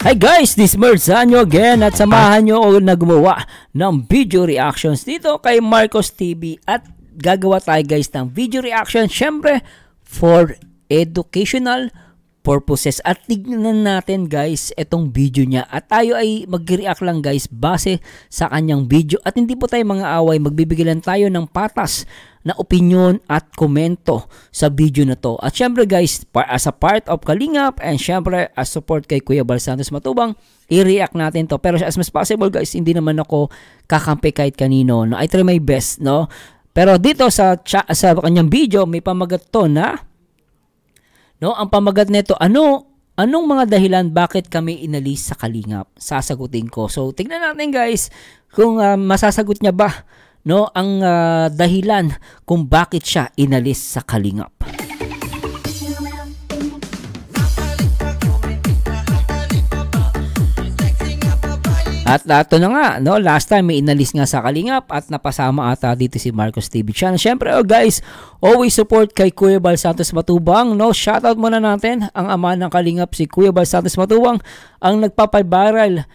Hi guys, this Merzanyo again at samahan nyo ako na gumawa ng video reactions dito kay Marcos TV at gagawa tayo guys ng video reaction syempre for educational purposes at tignan natin guys itong video niya at tayo ay mag-react lang guys base sa kanyang video at hindi po tayo mga away, magbibigay lang tayo ng patas na opinion at komento sa video na to. At syempre guys, as a part of Kalingap and syempre as support kay Kuya Val Santos Matubang, i-react natin to. Pero as much possible guys, hindi naman ako kakampi kahit kanino. No? I try my best, no? Pero dito sa kanyang video, may pamagat to na, no? Ang pamagat nito, anong mga dahilan bakit kami inalis sa Kalingap? Sasagutin ko. So, tingnan natin guys kung masasagot niya ba no ang dahilan kung bakit siya inalis sa Kalingap. At ito na nga, no, last time may inalis nga sa Kalingap at napasama ata dito si Marcos TV Channel. Syempre, guys, always support kay Kuya Val Santos Matubang. No, shoutout muna natin ang ama ng Kalingap, si Kuya Val Santos Matubang, ang nagpapa-viral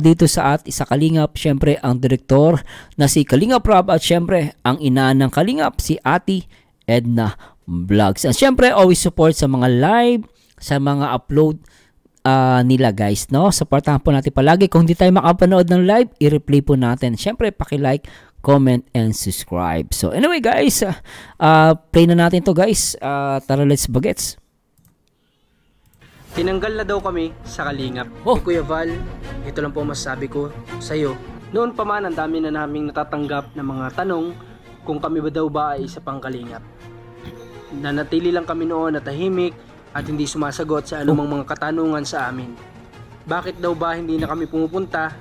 dito sa Kalingap. Syempre, ang direktor na si Kalingap Rob at syempre, ang ina ng Kalingap, si Ate Edna Vlogs. And syempre, always support sa mga live, sa mga upload nila guys, no? Supportahan po natin palagi. Kung hindi tayo makapanood ng live, i-replay po natin. Syempre, paki-like, comment, and subscribe. So, anyway guys, play na natin to guys. Tara, let's bagets. Tinanggal na daw kami sa Kalingap. Kuya Val, ito lang po masasabi ko sa iyo. Noon pa man, ang dami na naming natatanggap ng mga tanong kung kami ba daw ba ay isa pang Kalingap. Nanatili lang kami noon na tahimik at hindi sumasagot sa anumang mga katanungan sa amin. Bakit daw ba hindi na kami pumupunta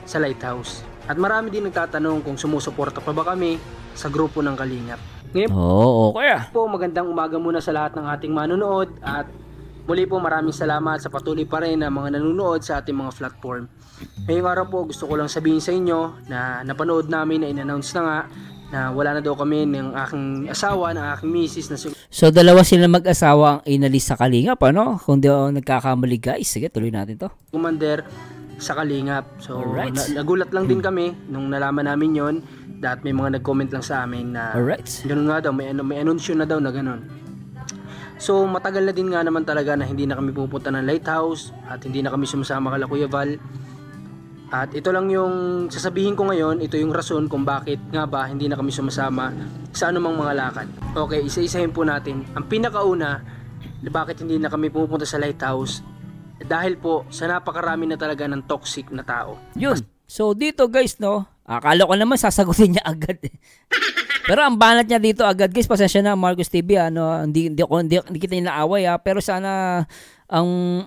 sa Lighthouse? At marami din nagtatanong kung sumusuporta pa ba kami sa grupo ng Kalingap. Ngayon po, magandang umaga muna sa lahat ng ating manonood at muli po maraming salamat sa patuloy pa rin na mga nanonood sa ating mga platform. Ngayong araw po gusto ko lang sabihin sa inyo na napanood namin na in-announce na nga na wala na daw kami ng aking asawa, ng aking misis na So, dalawa sila mag-asawa ang inalis sa Kalingap, ano? Kung di ako nagkakamali guys. Sige, tuloy natin to. Commander sa Kalingap. So, nagulat lang din kami nung nalaman namin yon. At may mga nag-comment lang sa amin na ganun nga daw, may anunsyo na daw na ganun. So, matagal na din nga naman talaga na hindi na kami pupunta ng Lighthouse at hindi na kami sumasama kala Kuya Val. At ito lang yung sasabihin ko ngayon, ito yung rason kung bakit nga ba hindi na kami sumasama sa anumang mga lakad. Okay, isa-isahin po natin. Ang pinakauna, bakit hindi na kami pupunta sa Lighthouse? Dahil po sa napakarami na talaga ng toxic na tao. Yun. So dito guys, no, akala ko naman sasagutin niya agad. Pero ang banat niya dito agad guys, pasensya na Marcos TV, hindi kita inaaway pero sana ang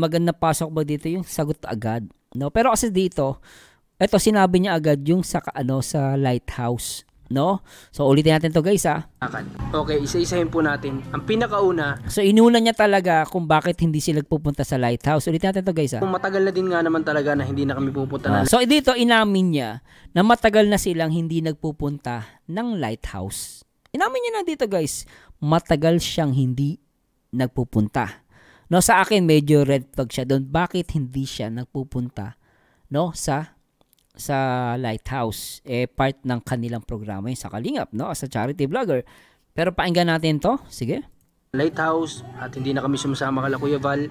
maganda pasok ba dito yung sagot agad. No, pero kasi dito, ito sinabi niya agad yung sa sa Lighthouse, no? So ulitin natin to guys Okay, isa-isahin po natin. Ang pinakauna, so inuna niya talaga kung bakit hindi sila pupunta sa Lighthouse. Ulitin natin to guys Kung matagal na din nga naman talaga na hindi na kami pupunta na. So dito inamin niya na matagal na silang hindi nagpupunta ng Lighthouse. Inamin niya na dito guys, matagal siyang hindi nagpupunta. No, sa akin medyo red flag siya doon. Bakit hindi siya nagpupunta no sa Lighthouse? Part ng kanilang programa yung sa Kalingap, no, as a charity vlogger. Pero pakinggan natin to. Sige. Lighthouse at hindi na kami sumasama kala Kuya Val.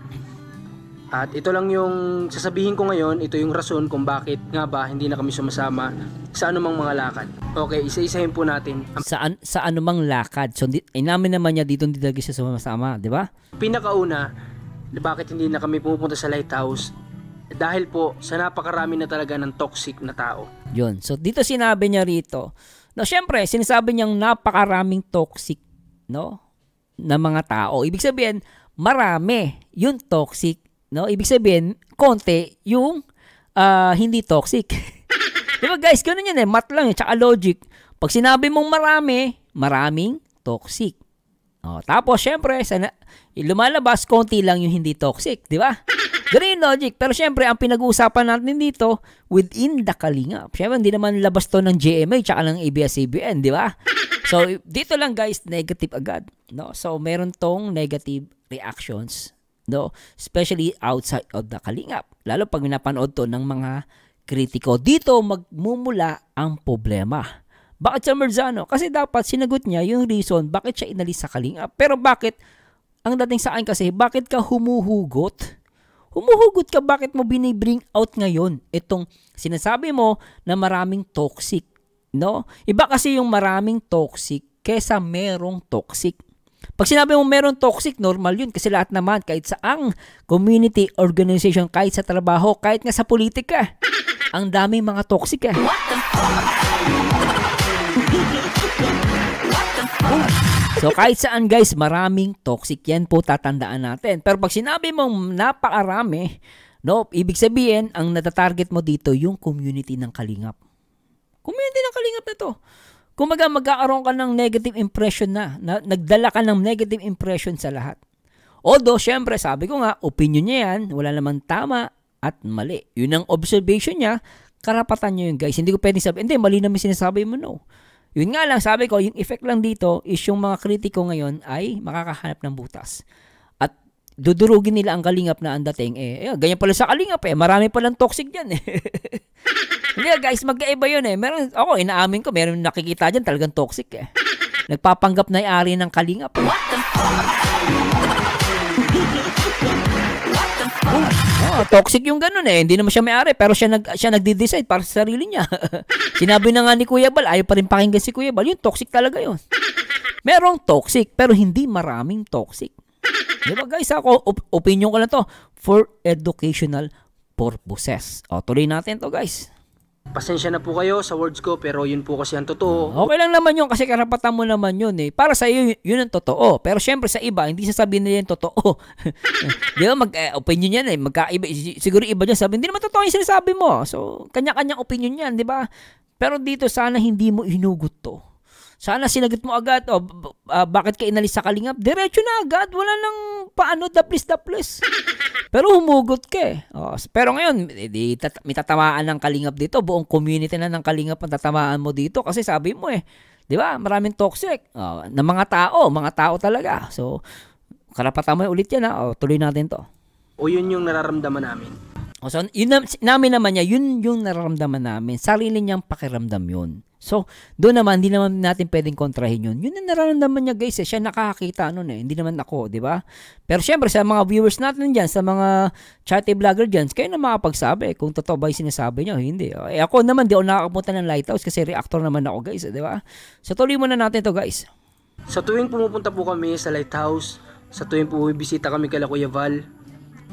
At ito lang yung sasabihin ko ngayon, ito yung rason kung bakit nga ba hindi na kami sumasama sa anumang mga lakad. Okay, isa-isahin po natin. Sa anumang lakad. So inamin naman niya dito hindi talaga siya sumasama, di ba? Pinakauna, bakit hindi na kami pupunta sa Lighthouse? Dahil po sa napakarami na talaga ng toxic na tao. Yun. So dito sinabi niya rito, no, syempre sinasabi niyang napakaraming toxic, no, na mga tao. Ibig sabihin, marami yung toxic, no? Ibig sabihin, konti yung hindi toxic. Diba guys, ganun yan mat lang tsaka logic. Pag sinabi mong marami, maraming toxic. Tapos syempre, lumalabas konti lang yung hindi toxic, di ba? Ganun yung logic. Pero syempre, ang pinag-uusapan natin dito, within the Kalingap. Syempre, hindi naman labas to ng GMA tsaka ng ABS-CBN, di ba? So, dito lang guys, negative agad. No? So, meron tong negative reactions no? Especially outside of the kalingap. Lalo pag minapanood to ng mga kritiko. Dito magmumula ang problema. Bakit siya Marzano? Kasi dapat sinagot niya yung reason bakit siya inalis sa kalingap. Pero bakit, ang dating sa akin kasi, bakit ka humuhugot? Humuhugot ka, bakit mo binibring out ngayon itong sinasabi mo na maraming toxic, no? Iba kasi yung maraming toxic kesa merong toxic. Pag sinabi mo merong toxic, normal yun kasi lahat naman, kahit sa ang community organization, kahit sa trabaho, kahit nga sa politika, ang daming mga toxic eh. So kahit saan guys, maraming toxic, yan po tatandaan natin. Pero pag sinabi mong napakarami, no, ibig sabihin, ang natatarget mo dito yung community ng kalingap. Community ng kalingap na to. Kung magkakaroon ka ng negative impression na nagdala ka ng negative impression sa lahat. Although, syempre, sabi ko nga, opinion niya yan, wala naman tama at mali. Yun ang observation niya, karapatan niya yun guys. Hindi ko pwedeng sabi, hindi, mali naman sinasabi mo, no. Yun nga lang, sabi ko, yung effect lang dito is yung mga kritiko ngayon ay makakahanap ng butas. At dudurugin nila ang kalingap na ang dating. Ganyan pala sa kalingap marami palang toxic dyan Hindi guys, magkaiba yun Meron, ako, inaamin ko, meron nakikita dyan talagang toxic Nagpapanggap na yung-ari ng kalingap toxic yung ganun hindi naman siya may-ari pero siya nagde-decide para sa sarili niya. Sinabi na nga ni Kuya Bal, ayaw pa rin pakinggan si Kuya Bal, yung toxic talaga yun. Merong toxic pero hindi maraming toxic. Diba guys, ako opinion ko lang to for educational purposes. Tuloy natin to guys. Pasensya na po kayo sa words ko pero yun po kasi ang totoo. Okay lang naman yun kasi karapatan mo naman yun Para sa iyo yun ang totoo. Pero syempre sa iba hindi sasabihin nila yung totoo. Di ba opinion yan magkaiba. Siguro iba dyan sabi, hindi naman totoo yung sinasabi mo. So kanya-kanyang opinion yan, di ba? Pero dito sana hindi mo hinugot to. Sana sinagot mo agad, bakit ka inalis sa kalingap? Diretso na agad, wala nang paano daplis-daplis. Pero humugot ka pero ngayon, may tatamaan ng kalingap dito. Buong community na ng kalingap ang tatamaan mo dito. Kasi sabi mo di ba, maraming toxic. Na mga tao talaga. So, karapatan mo ulit yan tuloy natin to. O yun yung nararamdaman namin. So, yun namin naman niya, yun yung nararamdaman namin. Sarili niyang pakiramdam yun. So, doon naman, hindi naman natin pwedeng kontrahin yun. Yun ang nararamdaman niya guys Siya nakakakita hindi naman ako, di ba? Pero syempre, sa mga viewers natin dyan, sa mga chatty vlogger dyan, kayo na makapagsabi kung totoo ba yung sinasabi niyo, hindi. Ako naman, di ako nakakapunta ng Lighthouse kasi reactor naman ako guys, di ba? So, tuloy muna natin to guys. Sa tuwing pumupunta po kami sa Lighthouse, sa tuwing po bibisita kami kala Kuya Val,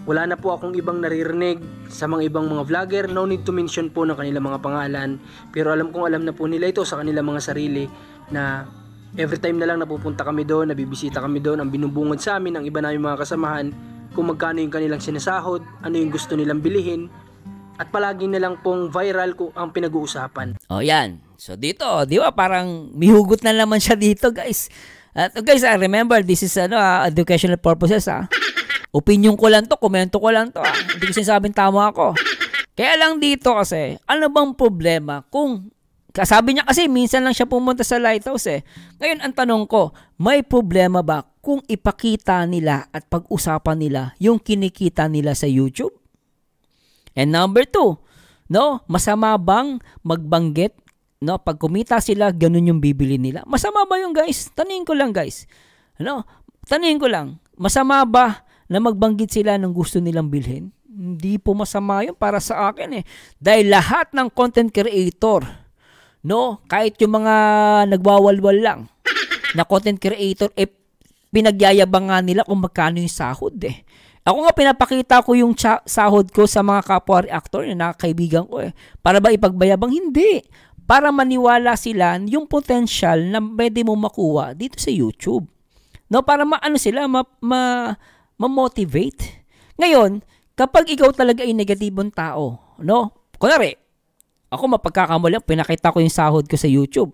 wala na po akong ibang naririnig sa mga ibang mga vlogger. No need to mention po ng kanilang mga pangalan. Pero alam na po nila ito sa kanilang mga sarili na every time na lang napupunta kami doon, nabibisita kami doon, ang binubungod sa amin ng iba namin mga kasamahan kung magkano yung kanilang sinasahod, ano yung gusto nilang bilihin, at palagi na lang pong viral kung ang pinag-uusapan. Yan. So dito, di ba parang mihugot na naman siya dito guys. At guys, remember, this is educational purposes Opinion ko lang to, komento ko lang to. Hindi ko sinasabing tama ako. Kaya lang dito kasi, ano bang problema kung, sabi niya kasi minsan lang siya pumunta sa Lighthouse Ngayon ang tanong ko, may problema ba kung ipakita nila at pag-usapan nila yung kinikita nila sa YouTube? And number 2, masama bang magbanggit, pag kumita sila, ganun yung bibili nila? Masama ba yung guys? Tanungin ko lang guys. Tanungin ko lang, masama ba na magbanggit sila ng gusto nilang bilhin? Hindi po masama yun para sa akin Dahil lahat ng content creator, kahit yung mga nagwawalwal lang na content creator, pinagyayabangan nila kung magkano yung sahod Ako nga pinapakita ko yung sahod ko sa mga kapwa reactor na nakakaibigan ko Para ba ipagbayabang? Hindi. Para maniwala sila yung potential na pwede mo makuha dito sa YouTube. Para sila, ma-motivate. Ngayon, kapag ikaw talaga ay negatibong tao, kunwari, ako mapagkakamali, pinakita ko yung sahod ko sa YouTube.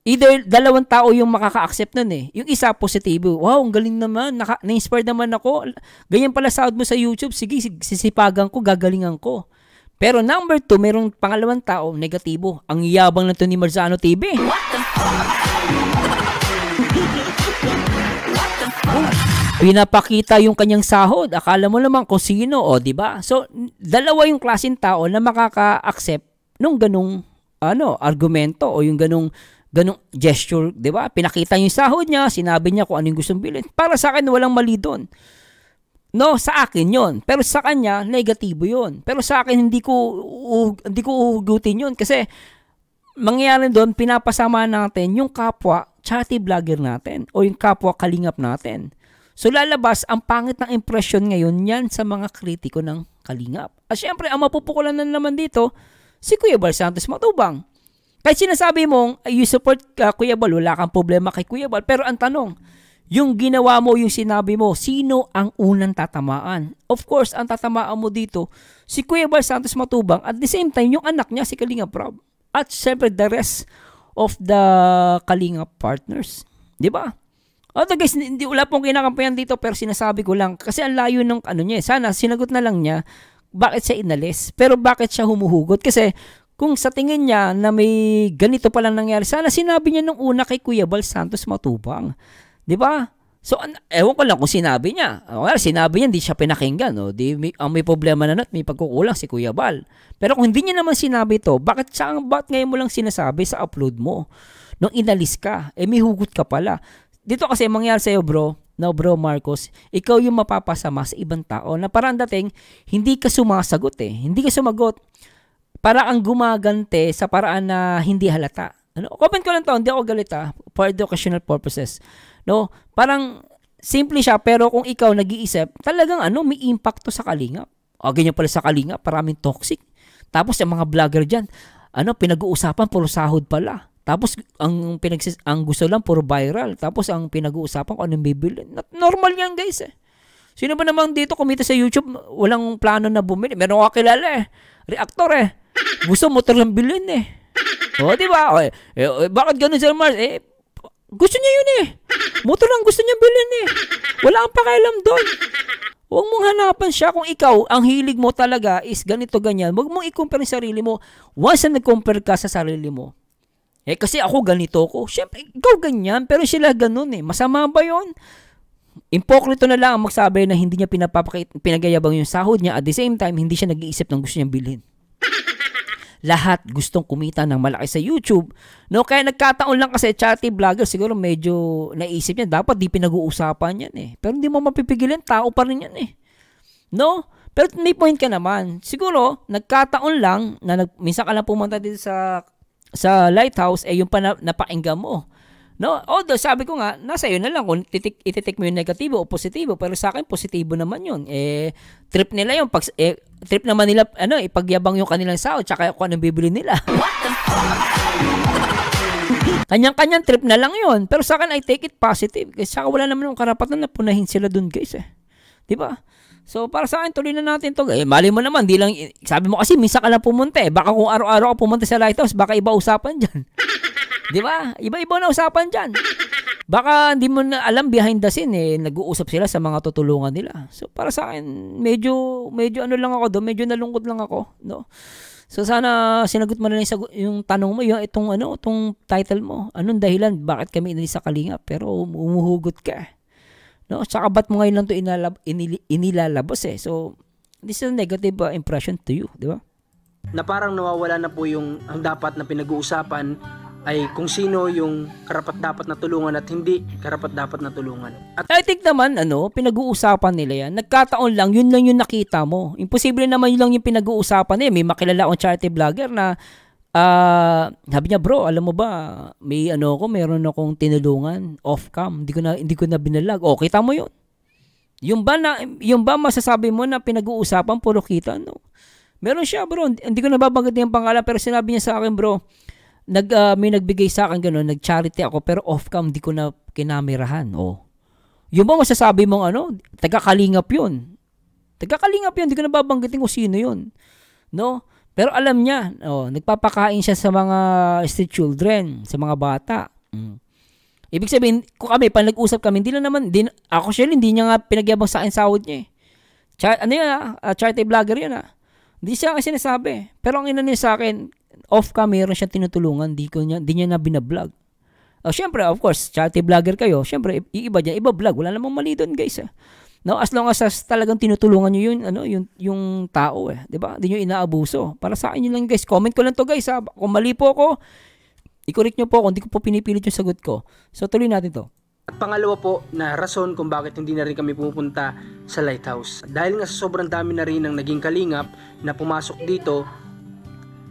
Either dalawang tao yung makaka-accept nun Yung isa positibo, wow, ang galing naman, na-inspire naman ako. Ganyan pala sahod mo sa YouTube, sige, sisipagan ko, gagalingan ko. Pero number 2, merong pangalawang tao, negatibo. Ang yabang na to ni Marzano TV. pinapakita yung kanyang sahod. Akala mo naman kung sino, o, di ba? So, dalawa yung klaseng tao na makaka-accept nung ganung argumento o yung ganung gesture, di ba? Pinakita yung sahod niya, sinabi niya kung ano yung gustong bilhin. Para sa akin, walang mali doon. No, sa akin yon. Pero sa kanya, negatibo yon. Pero sa akin, hindi ko uhugutin yon. Kasi, mangyayari doon, pinapasama natin yung kapwa charity vlogger natin o yung kapwa kalingap natin. So, lalabas, ang pangit ng impression ngayon yan sa mga kritiko ng kalingap. At syempre, ang mapupukulan na naman dito, si Kuya Bal Santos Matubang. Kahit sinasabi mong, you support Kuya Bal, wala kang problema kay Kuya Bal. Pero ang tanong, yung ginawa mo, yung sinabi mo, sino ang unang tatamaan? Of course, ang tatamaan mo dito, si Kuya Bal Santos Matubang, at the same time, yung anak niya, si Kalingap Rob. At syempre, the rest of the Kalingap partners. Di ba? Although guys, wala pong kinakampihan dito, pero sinasabi ko lang, kasi ang layo ng niya, sana sinagot na lang niya, bakit siya inalis? Pero bakit siya humuhugot? Kasi, kung sa tingin niya na may ganito palang nangyari, sana sinabi niya nung una kay Kuya Bal Santos Matubang. Di ba? So, ewan ko lang kung sinabi niya. Sinabi niya, hindi siya pinakinggan. No? Ang may problema na may pagkukulang si Kuya Bal. Pero kung hindi niya naman sinabi to, bakit ngayon mo lang sinasabi sa upload mo? Nung inalis ka, may hugot ka pala. Dito kasi mangyari sa'yo, bro, Marcos, ikaw yung mapapasama sa ibang tao na parang dating, hindi ka sumasagot Hindi ka sumagot. Para ang gumagante sa paraan na hindi halata. Comment ko lang to, hindi ako galit for educational purposes. No? Parang simple siya, pero kung ikaw nag-iisip, talagang may impact to sa kalingap. Ganyan pala sa kalingap, maraming toxic. Tapos yung mga vlogger dyan, pinag-uusapan, puro sahod pala. Tapos ang gusto lang, puro viral. Tapos ang pinag-uusapan kung anong bibili. Normal yan guys Sino ba naman dito kumita sa YouTube, walang plano na bumili? Meron ako kilala reactor Gusto motor lang bilhin O, di ba? Bakit ganun Sir Mars? Gusto niya yun Motor lang gusto niya bilhin Wala kang pakialam doon. Huwag mong hanapan siya kung ikaw, ang hilig mo talaga is ganito, ganyan. Huwag mong i-compare yung sarili mo. Once na nag-compare ka sa sarili mo, kasi ako ganito ko. Siyempre, ikaw ganyan, pero sila ganun Masama ba yun? Impokrito na lang ang magsabi na hindi niya pinagayabang yung sahod niya. At the same time, hindi siya nag-iisip ng gusto niyang bilhin. Lahat gustong kumita ng malaki sa YouTube. No, kaya nagkataon lang kasi charity vlogger, siguro medyo naisip niya, dapat di pinag-uusapan yan Pero hindi mo mapipigilin, tao pa rin yan No? Pero may point ka naman. Siguro, nagkataon lang na minsan ka lang pumunta dito sa Lighthouse, yung napakinggan mo. No? Although, sabi ko nga, nasa iyo na lang kung ititik mo yung negatibo o positibo. Pero sa akin, positibo naman yun. Trip nila yung trip naman nila, ipagyabang yung kanilang sahod, tsaka kung anong bibili nila. Kanyang-kanyang trip na lang yun. Pero sa akin, I take it positive. Kasi saka wala naman yung karapatan na punahin sila dun, guys. Diba? So, para sa akin, tuloy na natin to. Mali mo naman, di lang, sabi mo kasi, minsan ka lang pumunta Baka kung araw-araw ka pumunta sa Lighthouse, baka iba usapan dyan. Di ba? Iba-iba na usapan dyan. Baka hindi mo na alam behind the scene nag-uusap sila sa mga tutulungan nila. So, para sa akin, medyo lang ako doon, medyo nalungkot lang ako, no? So, sana sinagot mo na yung tanong mo, itong title mo. Anong dahilan? Bakit kami inalis sa Kalingap? Pero umuhugot ka. No? Tsaka ba't mo ngayon lang ito inilalabas So, this is a negative impression to you, di ba? Na parang nawawala na po ang dapat na pinag-uusapan ay kung sino yung karapat-dapat na tulungan at hindi karapat-dapat na tulungan. At I think naman, pinag-uusapan nila yan. Nagkataon lang, yun lang yung nakita mo. Imposible naman yun lang yung pinag-uusapan May makilala akong charity vlogger na, sabi niya, bro, alam mo ba, meron akong tinulungan off-cam. Hindi ko na binalag. Kita mo yun. Yung ba masasabi mo na pinag-uusapan, puro kita, no? Meron siya, bro. Hindi ko nababanggit yung pangalan, pero sinabi niya sa akin, bro, may nagbigay sa akin gano'n, nag-charity ako, pero off-cam, di ko na kinamerahan. Yung ba masasabi mong taga-kalingap yun. Taga-kalingap yun, di ko na babanggitin kung sino yun. No? Pero alam niya, nagpapakain siya sa mga street children, sa mga bata. Ibig sabihin, kung kami, pag nag-usap kami, hindi niya nga pinagyabang sa akin sahod niya charity vlogger yun Hindi siya kasi sinasabi. Pero ang ina niya sa akin, off-cam, meron siya tinutulungan, di niya na binablog. Syempre, of course, charity vlogger kayo. Syempre, iba dyan, iba vlog. Wala namang mali doon, guys. No, as long as talagang tinutulungan nyo yun, yung tao, 'di ba? Hindi nyo inaabuso. Para sa akin yun lang, guys. Comment ko lang to, guys, ha. Kung mali po ako, i-correct nyo po kung hindi ko po pinipilit yung sagot ko. So, tuloy natin to. At pangalawa po na rason kung bakit hindi na rin kami pupunta sa Lighthouse. Dahil nga sa sobrang dami na rin ng naging kalingap na pumasok dito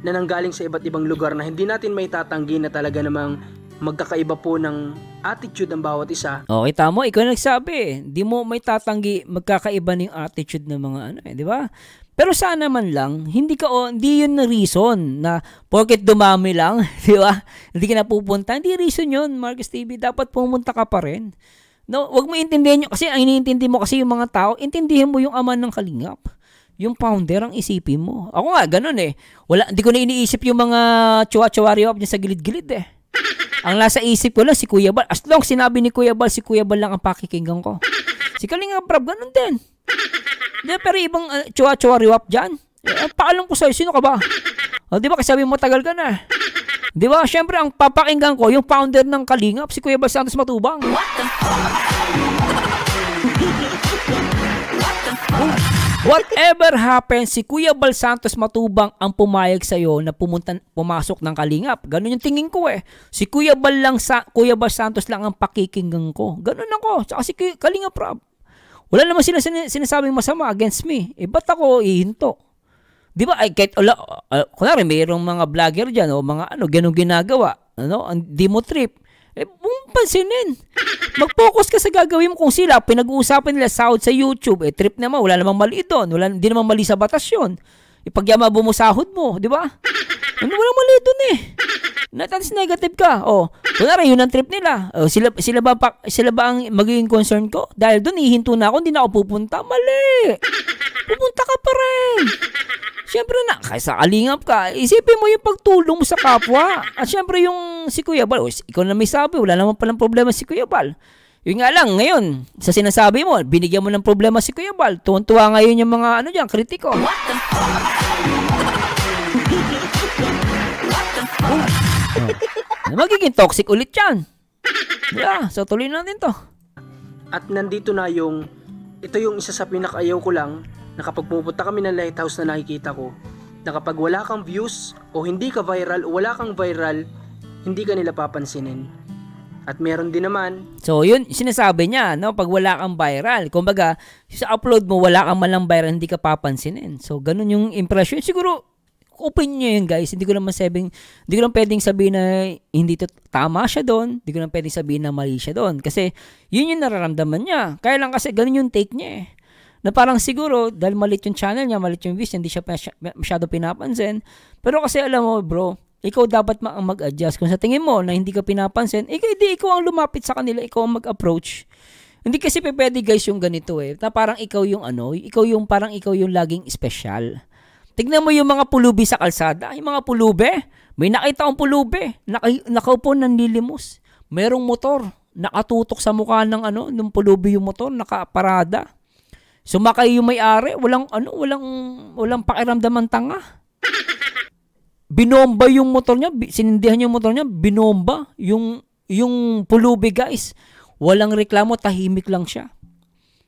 na nanggaling sa iba't ibang lugar na hindi natin may tatanggi na talaga namang magkakaiba po ng attitude ng bawat isa. Okay, tama. Ikaw nagsabi. Hindi mo may tatanggi magkakaiba ng attitude ng mga di ba? Pero sana man lang, hindi yun na reason na porket dumami lang, di ba? Hindi ka na pupunta. Hindi reason yun, Marcos TV. Dapat pumunta ka pa rin. No, wag mo intindihin kasi ang iniintindi mo kasi yung mga tao, intindihin mo yung ama ng kalingap. Yung founder ang isipin mo. Ako nga, ganun hindi ko na iniisip yung mga chua-chuariwap niya sa gilid-gilid Ang nasa isip ko lang si Kuya Bal. As long sinabi ni Kuya Bal, si Kuya Bal lang ang pakikinggan ko. Si Kalingap Rab, ganun din. Pero ibang chua-chuariwap dyan. Paalam ko sa'yo, sino ka ba? Di ba kasi sabi mo tagal ka na. Di ba? Siyempre, ang papakinggan ko, yung founder ng Kalingap, si Kuya Bal Santos Matubang. Whatever happens, si Kuya Bal Santos Matubang ang pumayag sa'yo na pumasok ng Kalingap. Ganun yung tingin ko Si Kuya Bal Santos lang ang pakikinggan ko. Ganun ako. Saka si Kalingap Rab. Wala naman sinasabing masama against me. Ba't ako ihinto? Di ba? Kahit kunwari, mayroong mga vlogger dyan o mga ganun ginagawa. Ang demo trip. Huwag pansinin. Mag-focus ka sa gagawin mo kung sila. Pinag-uusapan nila sahod sa YouTube. Trip naman. Wala namang mali doon. Hindi namang mali sa batas yun. Ipagyama mo sahod mo. Di ba? Walang mali doon Natas negative ka. Kunwari, yun ang trip nila. Sila ba ang magiging concern ko? Dahil doon, ihinto na ako, hindi na ako pupunta. Mali! Pupunta ka pa rin. Siyempre na, kaysa kalingap ka, isipin mo yung pagtulong mo sa kapwa. At siyempre yung si Kuya Bal, ikaw na may sabi, wala naman palang problema si Kuya Bal. Yun nga lang, ngayon, sa sinasabi mo, binigyan mo ng problema si Kuya Bal. Tuwan-tuwa ngayon yung mga dyan, kritiko. Magiging toxic ulit yan. So tuloy natin to. At nandito na ito yung isa sa pinakaayaw ko lang na kapag pupunta kami ng Lighthouse na nakikita ko na kapag wala kang views o hindi ka viral o wala kang viral, hindi ka nila papansinin. At meron din naman. So yun, sinasabi niya, pag wala kang viral, kumbaga, sa upload mo, wala kang malang viral, hindi ka papansinin. So ganun yung impression. Siguro, opinion niya yun, guys. Hindi ko lang pwedeng sabihin na hindi tama siya doon. Hindi ko lang pwedeng sabihin na mali siya doon. Kasi yun yung nararamdaman niya. Kaya lang kasi ganun yung take niya Na parang siguro, dahil malit yung channel niya, malit yung views, hindi siya masyado pinapansin. Pero kasi alam mo, bro, ikaw dapat mag-adjust. Kung sa tingin mo na hindi ka pinapansin, ikaw ang lumapit sa kanila, ikaw ang mag-approach. Hindi kasi pwede, guys, yung ganito Na parang ikaw yung parang ikaw yung laging special. Tignan mo yung mga pulubi sa kalsada. Yung mga pulubi. May nakita akong pulubi. Nakaupo nanlilimos. Merong motor. Nakatutok sa mukha ng pulubi yung motor. Nakaparada. Sumakay yung may-ari. Walang pakiramdaman tanga. Binomba yung motor niya. Sinindihan yung motor niya. Binomba. Yung pulubi, guys. Walang reklamo. Tahimik lang siya.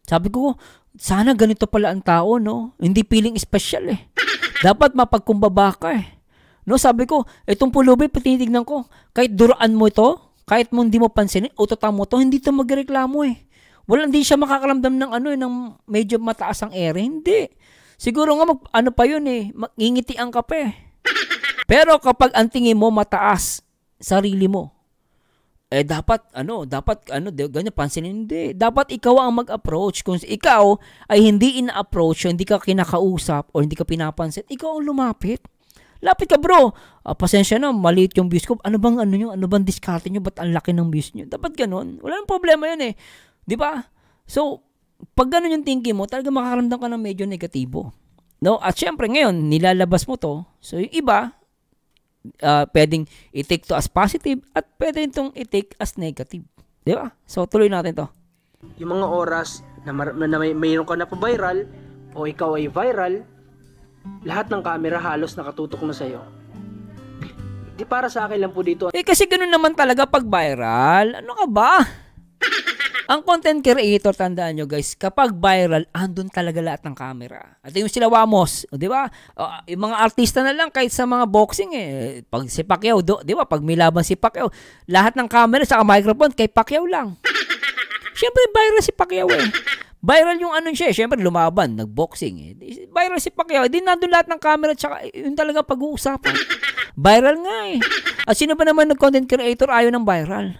Sabi ko, sana ganito pala ang tao, Hindi feeling special Dapat mapagkumbaba ka Sabi ko, itong pulubi, tinitignan ko, kahit duraan mo ito, kahit mo hindi mo pansinin, utotan mo ito, hindi ito magreklamo Hindi siya makakaramdam ng ng medyo mataas ang ere, hindi. Siguro nga, pa yun mangingitian ka pa Pero kapag ang tingin mo mataas, sarili mo, dapat ganyan pansinin, hindi. Dapat ikaw ang mag-approach. Kung ikaw ay hindi ina-approach, hindi ka kinakausap o hindi ka pinapansin, ikaw ang lumapit. Lapit ka, bro. Pasensya na, maliit yung views ko. Ano bang diskarte nyo? Ba't ang laki ng views nyo? Dapat ganun. Wala nang problema yun Di ba? So, pag ganun yung thinking mo, talaga makakaramdam ka ng medyo negatibo. At syempre ngayon, nilalabas mo to. So, yung iba, pwedeng i-take to as positive at pwedeng itong i-take as negative. Di ba? So, tuloy natin to. Yung mga oras na mayroon ka na pa-viral o ikaw ay viral, lahat ng camera halos nakatutok na sa'yo. Di para sa akin lang po dito. Kasi ganun naman talaga pag viral. Ano ka ba? Ang content creator, tandaan nyo guys, kapag viral, andun talaga lahat ng camera. At yung sila Wamos, di ba? Yung mga artista na lang, kahit sa mga boxing pag si Pacquiao, di ba? Pag may laban si Pacquiao, lahat ng camera sa microphone, kay Pacquiao lang. Siyempre, viral si Pacquiao Viral yung ano siya, siyempre lumaban, nagboxing Viral si Pacquiao, di nandun lahat ng camera, tsaka yun talaga pag-uusapan. Viral nga At sino ba naman nag-content creator ayaw ng viral?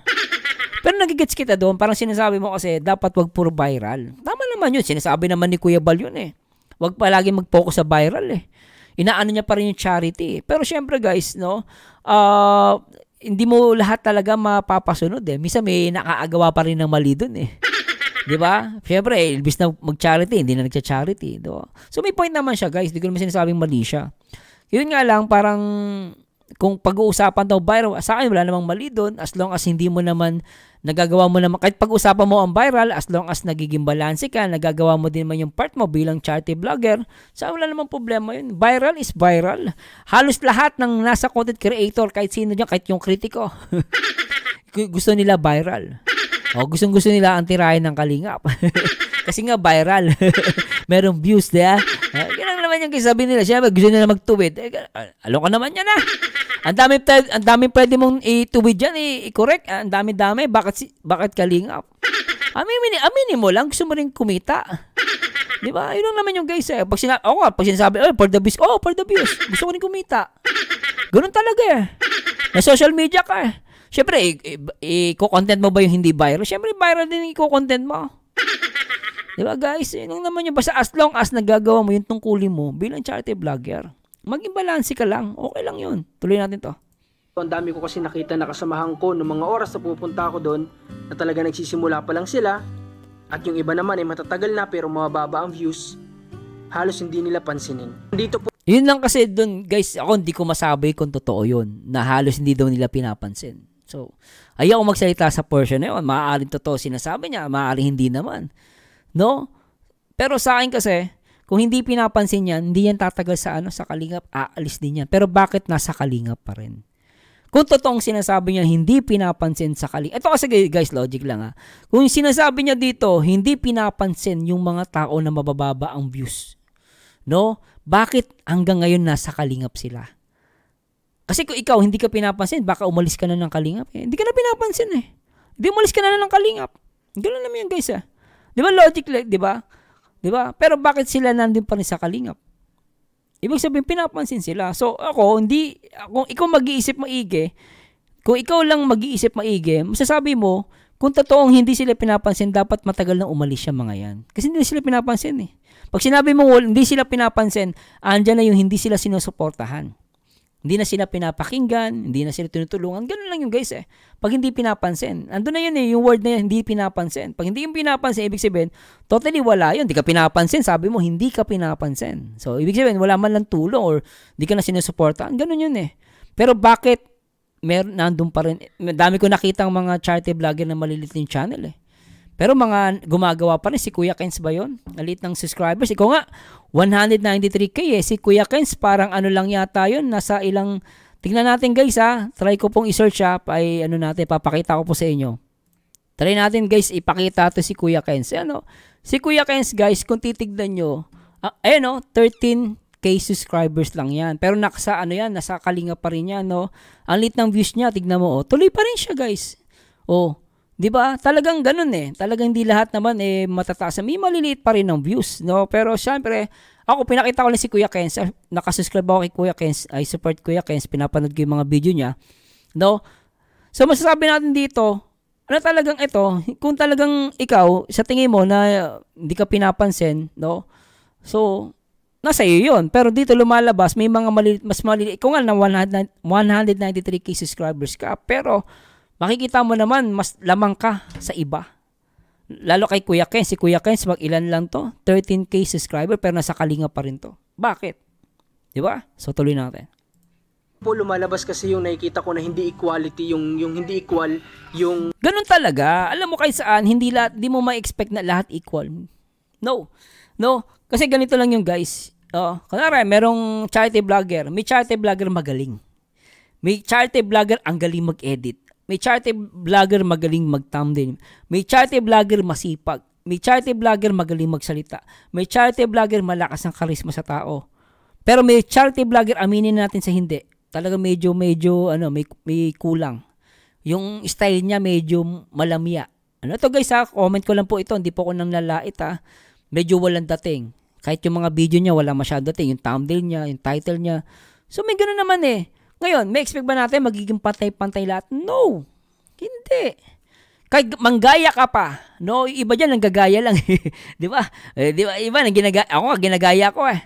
Pero nagigets kita doon, parang sinasabi mo kasi dapat wag puro viral. Tama naman yun, sinasabi naman ni Kuya Bal yun Wag palagi mag-focus sa viral Inaano niya pa rin yung charity Pero syempre guys, no, hindi mo lahat talaga mapapasunod Minsan may nakaagawa pa rin ng mali doon Di ba? Syempre, ilbis na mag-charity, hindi na nagcha-charity. So may point naman siya guys, hindi ko naman sinasabing mali siya. Yun nga lang, parang kung pag-uusapan daw viral, sa akin wala namang mali doon as long as hindi mo naman nagagawa mo naman, kahit pag-usapan mo ang viral, as long as nagiging balanse ka, nagagawa mo din naman yung part mo bilang charity vlogger, sa wala namang problema yun. Viral is viral. Halos lahat ng nasa content creator, kahit sino dyan, kahit yung kritiko, gusto nila viral. Gustong-gusto nila ang tirahin ng kalingap. Kasi nga viral. Merong views, diya. Ganun naman yung sabi nila. Siyempre, gusto nila magtuwid. Alam ka naman yan Ang dami pwede mong ituwid dyan, i-correct. Ang dami-dami. Bakit kalingap? Aminin mo lang, gusto mo rin kumita. Di ba? Yun lang naman yung guys Pag sinasabi, for the views. For the views. Gusto ko rin kumita. Ganun talaga Na social media ka Siyempre, i-content mo ba yung hindi viral? Siyempre, viral din i-content mo. Diba guys? Yun naman yung basta as long as nagagawa mo yung tungkulin mo bilang charity vlogger. Maging balanse ka lang. Okay lang yun. Tuloy natin to. Ang dami ko kasi nakita na kasamahan ko noong mga oras na pupunta ako doon na talaga nagsisimula pa lang sila at yung iba naman ay matatagal na pero mababa ang views. Halos hindi nila pansinin. Dito po. Yun lang kasi doon guys, ako hindi ko masabi kung totoo yun na halos hindi daw nila pinapansin. So, ayaw magsalita sa portion na yun. Maaaring totoo sinasabi niya, maaaring hindi naman. No? Pero sa akin kasi, kung hindi pinapansin yan, hindi yan tatagal sa kalingap, aalis din yan. Pero bakit nasa kalingap pa rin? Kung totoong sinasabi niya, hindi pinapansin sa kalingap. Ito kasi guys, logic lang Kung sinasabi niya dito, hindi pinapansin yung mga tao na mabababa ang views. No? Bakit hanggang ngayon nasa kalingap sila? Kasi kung ikaw hindi ka pinapansin, baka umalis ka na ng kalingap. Hindi ka na pinapansin Hindi umalis ka na ng kalingap. Ganun naman yan guys Di ba logic, di ba? Di ba? Pero bakit sila nandun pa rin sa kalingap? Ibig sabihin, pinapansin sila. So kung ikaw mag-iisip maigi, kung ikaw lang mag-iisip maigi, masasabi mo, kung totoong hindi sila pinapansin, dapat matagal na umalis siya mga yan. Kasi hindi sila pinapansin Pag sinabi mo hindi sila pinapansin, andyan na yung hindi sila sinusuportahan. Hindi na sila pinapakinggan, hindi na sila tinutulungan. Ganun lang yung guys Pag hindi pinapansin, andun na yun yung word na yun, hindi pinapansin. Pag hindi yung pinapansin, ibig sabihin, totally wala yun. Hindi ka pinapansin, sabi mo, hindi ka pinapansin. So, ibig sabihin, wala man lang tulong or hindi ka na sinusuportahan. Ganun yun Pero bakit nandun pa rin? Dami ko nakitang mga charity vlogger na malilit yung channel Pero mga gumagawa pa rin, si Kuya Kens ba yun? Nalit ng subscribers. Ikaw nga, 193k Si Kuya Kens, parang ano lang yata yun. Nasa ilang, tingnan natin guys Try ko pong i-search papakita ko po sa inyo. Try natin guys, ipakita to si Kuya Kens. Si Kuya Kens guys, kung titignan nyo, 13k subscribers lang yan. Pero nasa kalinga pa rin yan, Ang lit ng views niya, tignan mo, tuloy pa rin siya guys. Di ba? Talagang ganun Talagang hindi lahat naman matataas. May maliliit pa rin ng views, no? Pero syempre, ako pinakita ko lang si Kuya Kens. Nakasubscribe ako kay Kuya Kens. I support Kuya Kens. Pinapanood ko yung mga video niya. No? So masasabi natin dito, talagang ito, kung talagang ikaw, sa tingin mo na hindi ka pinapansin, no? So, nasa iyo yun. Pero dito lumalabas, may mga mas maliliit. Kung nga na 193k subscribers ka, pero makikita mo naman, mas lamang ka sa iba. Lalo kay Kuya Kens. Si Kuya Kens, mag-ilan lang to? 13k subscriber, pero nasa kalinga pa rin to. Bakit? Di ba? So, tuloy natin. Po lumalabas kasi yung nakikita ko na hindi equality, yung hindi equal, yung... Ganun talaga. Alam mo kay saan, hindi mo ma-expect na lahat equal. No. Kasi ganito lang yung guys. Kunwari, merong charity vlogger. May charity vlogger magaling. May charity vlogger ang galing mag-edit. May charity vlogger magaling mag-thumbnail. May charity vlogger masipag. May charity vlogger magaling magsalita. May charity vlogger malakas ang karisma sa tao. Pero may charity vlogger, aminin natin sa hindi. Talaga medyo may kulang. Yung style niya medyo malamya. Ano to guys ha? Comment ko lang po ito. Hindi po ako nang lalait ha. Medyo walang dating. Kahit yung mga video niya wala masyado dating. Yung thumbnail niya, yung title niya. So may ganoon naman eh. Ngayon, may expect ba natin magiging pantay-pantay lahat? No. Hindi. Kahit manggaya ka pa. No, iba diyan nanggagaya lang. 'Di ba? Di ba? Iba nang ginagaya. Ako ginagaya ko eh.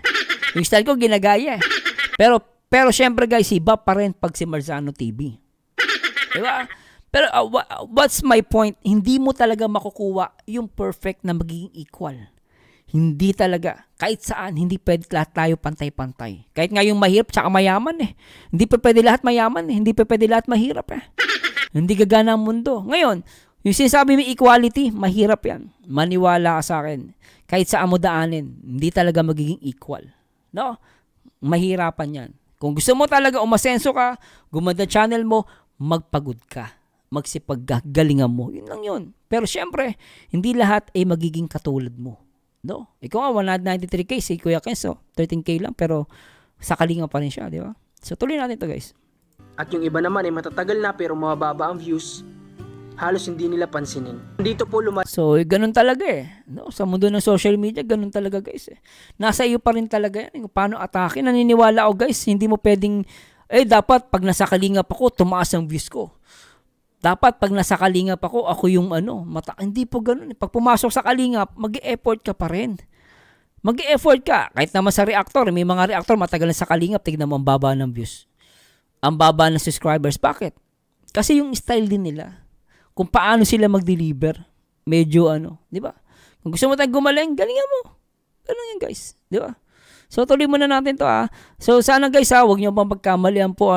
Yung style ko ginagaya eh. Pero syempre guys, iba pa rin pag si Marzano TV. 'Di ba? Pero what's my point? Hindi mo talaga makukuha yung perfect na magiging equal. Hindi talaga. Kahit saan, hindi pwede lahat tayo pantay-pantay. Kahit nga yung mahirap tsaka mayaman eh. Hindi pa pwede lahat mayaman eh. Hindi pa pwede lahat mahirap eh. Hindi gagana ang mundo. Ngayon, yung sinasabi may equality, mahirap yan. Maniwala ka sa akin. Kahit saan mo daanin, hindi talaga magiging equal. No? Mahirapan yan. Kung gusto mo talaga umasenso ka, gumanda channel mo, magpagod ka. Magsipag ka, galingan mo. Yun lang yun. Pero syempre, hindi lahat ay magiging katulad mo. No? Ikaw nga, 193K, si Kuya Kenzo, 13K lang, pero sa kalinga pa rin siya, di ba? So, tuloy natin to guys. At yung iba naman ay matatagal na pero mababa ang views, halos hindi nila pansinin. Dito po So, ganun talaga eh. No? Sa mundo ng social media, ganun talaga guys eh. Nasa iyo pa rin talaga yan. Paano atake? Naniniwala ako guys, hindi mo pwedeng, dapat pag nasa kalingap ako, tumaas ang views ko. Dapat pag nasa kalingap ako yung hindi po ganun. Pag pumasok sa kalingap, mag-e-effort ka pa rin. Mag-e-effort ka. Kahit naman sa reactor, may mga reactor matagal na sa kalingap, tignan mo ang baba ng views. Ang baba ng subscribers. Bakit? Kasi yung style din nila. Kung paano sila mag-deliver, medyo di ba? Kung gusto mo tayong gumaling, galingan mo. Ganun yan guys. Di ba? So tuloy muna natin to ha. So sana guys huwag niyo pang pagkamalian po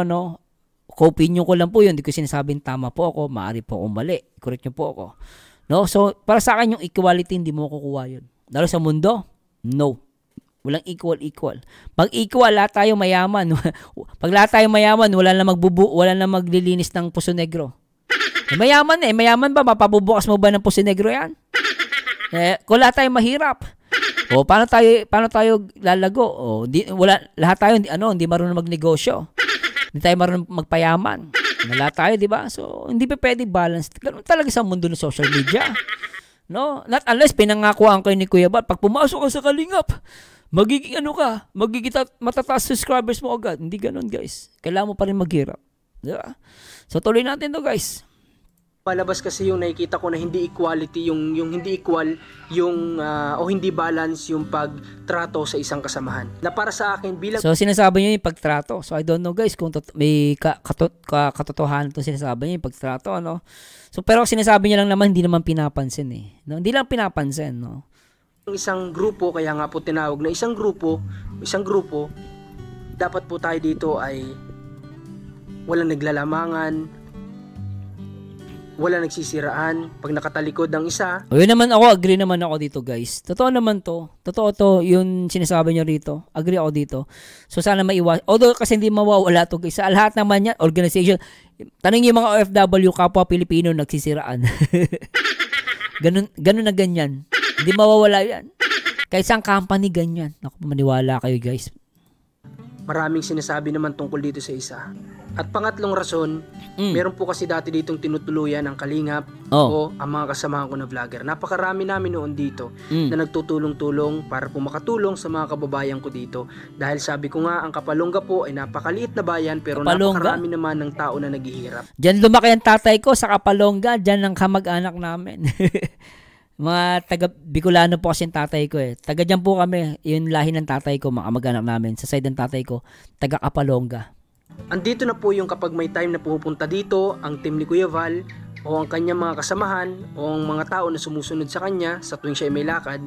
opinion ko lang po yun. Hindi ko sinasabing tama po ako. Maaari po akong mali. Correct nyo po ako. No? So, para sa akin yung equality, hindi mo kukuha yun. Lalo sa mundo, no. Walang equal. Pag equal, lahat tayo mayaman. Pag lahat tayo mayaman, wala na maglilinis ng puso negro. Mayaman eh. Mayaman ba? Mapabubukas mo ba ng puso negro yan? Kung lahat tayo mahirap. Paano tayo lalago? Lahat tayo hindi marunong magnegosyo. Hindi tayo marunong magpayaman. Wala tayo, di ba? So, hindi pa pwede balance. Ganun talaga sa mundo ng social media. No? Not unless pinangakuan kayo ni Kuya Bal. Pag pumasok ka sa kalingap, magiging matataas subscribers mo agad. Hindi ganun, guys. Kailangan mo pa rin maghirap. Di ba? So, tuloy natin to guys. Palabas kasi yung nakikita ko na hindi equality, yung hindi equal, o hindi balance yung pagtrato sa isang kasamahan. Na para sa akin bilang... So sinasabi niyo yung pagtrato. So I don't know guys kung may katotohanan itong sinasabi niyo yung pagtrato, So pero sinasabi niya lang naman, hindi naman pinapansin eh. No? Hindi lang pinapansin, no? Isang grupo, kaya nga po tinawag na isang grupo, dapat po tayo dito ay walang naglalamangan, wala nagsisiraan pag nakatalikod ang isa. Yun naman agree naman ako dito guys. Totoo naman to. Totoo to, yung sinasabi niyo rito. Agree ako dito. So sana maiwas. Although kasi hindi mawawala to guys. Sa lahat naman yan, organization. Tanong yung mga OFW, kapwa Pilipino nagsisiraan. ganun na ganyan. Hindi mawawala yan. Kahit saan company ganyan. Naku, maniwala kayo guys. Maraming sinasabi naman tungkol dito sa isa. At pangatlong rason, meron po kasi dati ditong tinutuluyan ang Kalingap o ang mga kasamahan ko na vlogger. Napakarami namin noon dito na nagtutulong-tulong para po makatulong sa mga kababayan ko dito. Dahil sabi ko nga, ang Kapalongga po ay napakaliit na bayan pero napakarami naman ng tao na naghihirap. Diyan lumaki ang tatay ko sa Kapalongga, diyan ang kamag-anak namin. Mga taga Bicolano po kasi yung tatay ko eh. Taga dyan po kami, yung lahi ng tatay ko, mga kamag-anak namin. Sa side ng tatay ko, taga Kapalongga. Andito na po yung kapag may time na pupunta dito ang team ni Kuya Val o ang kanyang mga kasamahan o ang mga tao na sumusunod sa kanya sa tuwing siya ay may lakad.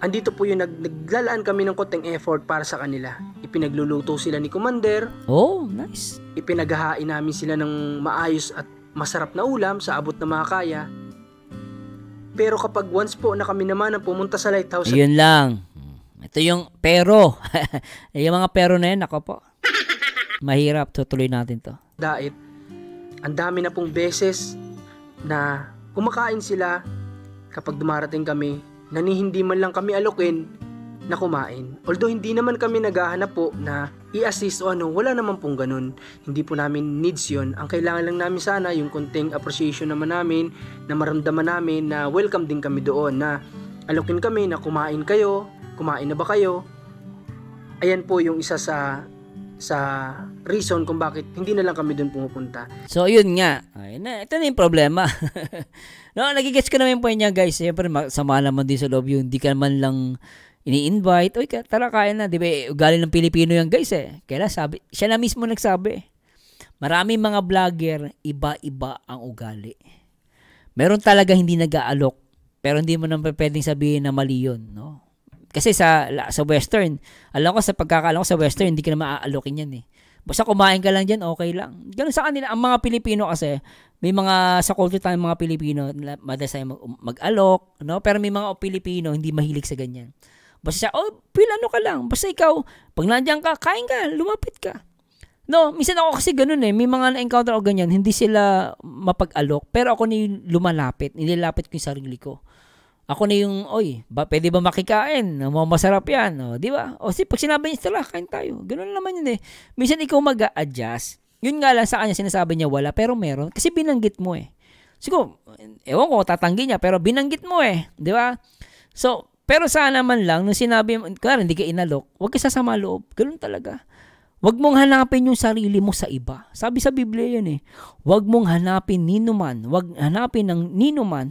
Andito po yung naglalaan kami ng konting effort para sa kanila. Ipinagluluto sila ni Commander. Oh, nice. Ipinaghahain namin sila ng maayos at masarap na ulam sa abot na makakaya. Pero kapag once po na kami naman ang pumunta sa lighthouse... Yun lang. Ito yung pero. Yung mga pero na yan, ako po. Mahirap, tutuloy natin to. Dait, ang dami na pong beses na kumakain sila kapag dumarating kami na hindi man lang kami alokin na kumain. Although hindi naman kami naghahanap po na i-assist o ano, wala naman pong ganun. Hindi po namin needs yun. Ang kailangan lang namin sana yung konting appreciation naman namin, na maramdaman namin na welcome din kami doon, na alokin kami na kumain kayo, kumain na ba kayo? Ayan po yung isa sa reason kung bakit hindi na lang kami doon pumupunta. So, yun nga. Ay, ito na yung problema. No, nagigets ko naman yung point niya, guys. Siyempre, sama naman din sa loob yun. Hindi ka naman lang ini-invite. Uy, tara, kain na. Di ba, ugali ng Pilipino yan, guys, eh. Kaya sabi, siya na mismo nagsabi. Maraming mga vlogger, iba-iba ang ugali. Meron talaga hindi nag-aalok. Pero hindi mo naman pwedeng sabihin na mali yun, no? Kasi sa Western, alam ko sa pagkakaalam ko sa Western, hindi ka na maaalokin yan, eh. Basta kumain ka lang dyan, okay lang. Ganun sa kanila. Ang mga Pilipino kasi, may mga, sa culture tayo mga Pilipino, madalas tayo mag-alok, no? Pero may mga Pilipino, hindi mahilig sa ganyan. Basta siya, pilano ka lang. Basta ikaw, pag nandiyan ka, kain ka, lumapit ka. No, minsan ako kasi ganun, eh. May mga na-encounter ako ganyan, hindi sila mapag-alok, pero ako na yung lumalapit, nililapit ko yung sarili ko. Ako na yung, pwede ba makikain? Masarap yan, no? Di ba? Pag sinabi niya, tala, kain tayo. Ganun naman yun, eh. Minsan ikaw mag-a-adjust. Yun nga lang sa kanya, sinasabi niya wala, pero meron. Kasi binanggit mo, eh. Siguro, ewan ko, tatanggi niya, pero binanggit mo, eh. Di ba? So, pero sana man lang, nung sinabi mo, kaya hindi ka inalok, huwag ka sasama loob. Ganun talaga. Huwag mong hanapin yung sarili mo sa iba. Sabi sa Biblia yun, eh. Huwag mong hanapin ninuman. Huwag hanapin ng ninuman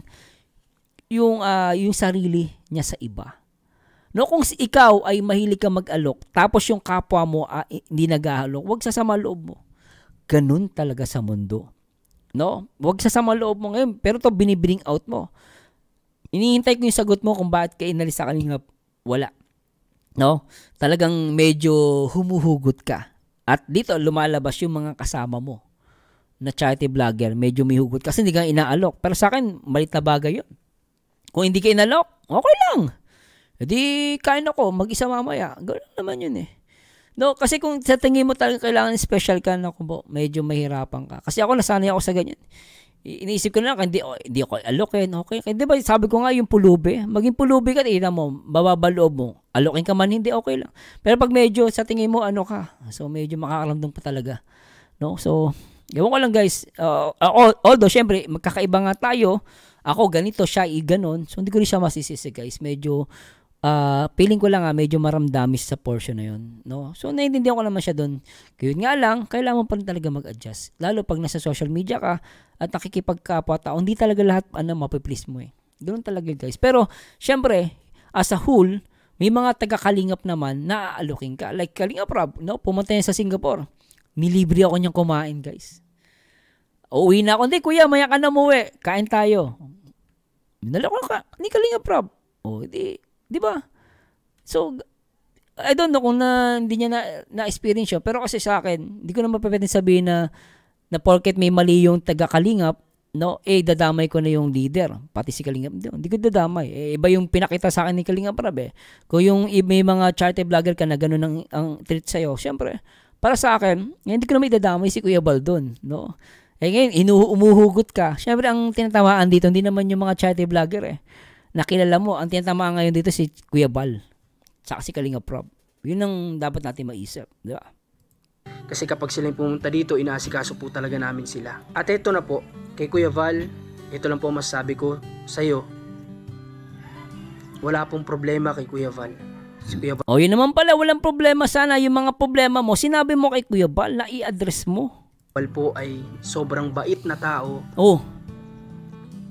yung sarili niya sa iba. No, kung ikaw ay mahilig ka mag-alok, tapos yung kapwa mo hindi nag-aalok, huwag sasama loob mo. Ganun talaga sa mundo. No? Huwag sasama loob mo ngayon, pero to binibring out mo. Inihintay ko yung sagot mo kung bakit ka inalis sa Kalingap. Wala. No? Talagang medyo humuhugot ka. At dito lumalabas yung mga kasama mo na charity vlogger, medyo may hugot kasi hindi ka inaalok. Pero sa akin, malit na bagay yun. Kung hindi ka inalok, okay lang. Hindi kain ako, mag-isa mamaya. Ganoon naman yun, eh. No, kasi kung sa tingin mo talaga kailangan special ka na medyo mahirapan ka. Kasi ako nasanay ako sa ganyan. Iniisip ko na lang, hindi ako alokin, okay? Di ba, sabi ko nga yung pulubi, maging pulubi ka, ina mo, bababa loob mo, alokin ka man, hindi, okay lang. Pero pag medyo sa tingin mo, so medyo makakaramdam pa talaga. No? So, ewan ko lang guys, although syempre, magkakaiba nga tayo, ako ganito, siya ganon, so hindi ko rin siya masisisi guys, medyo, feeling ko lang medyo maramdamis sa portion na yun. No? So, naiintindihan ko naman siya doon. Kaya nga lang, kailangan mo pa rin talaga mag-adjust. Lalo pag nasa social media ka at nakikipagkapwa-tao, hindi talaga lahat mapiplease mo, eh. Doon talaga guys. Pero, syempre, as a whole, may mga taga-Kalingap naman na aalukin ka. Like Kalingap Rob, no? Pumunta niya sa Singapore. Nilibre ako niyang kumain guys. Uuwi na ako. Hindi kuya, maya ka na umuwi. Kain tayo. Minalako ka. Hindi Kalingap Rob. Di ba? So, I don't know kung hindi niya na-experience yun. Pero kasi sa akin, hindi ko naman pwedeng sabihin na porket may mali yung taga-Kalingap, no, dadamay ko na yung leader. Pati si Kalingap, hindi ko dadamay. Iba yung pinakita sa akin ni Kalingap Rab, eh. Kung yung may mga charity vlogger ka na gano'n ang treat sa'yo, syempre, para sa akin, hindi ko naman idadamay si Kuya Bal doon, no? Ngayon, umuhugot ka. Syempre, ang tinatamaan dito, hindi naman yung mga charity vlogger, eh. Nakilala mo, ang tinatamaan ngayon dito si Kuya Bal, saka si Kalingap Rab. Yun ang dapat natin maisip, di ba? Kasi kapag sila pumunta dito, inaasikaso po talaga namin sila. At ito na po, kay Kuya Val, ito lang po masasabi ko sa'yo. Wala pong problema kay Kuya Val. Si Kuya Val. Yun naman pala, walang problema. Sana yung mga problema mo, sinabi mo kay Kuya Val na i-address mo. Val po ay sobrang bait na tao.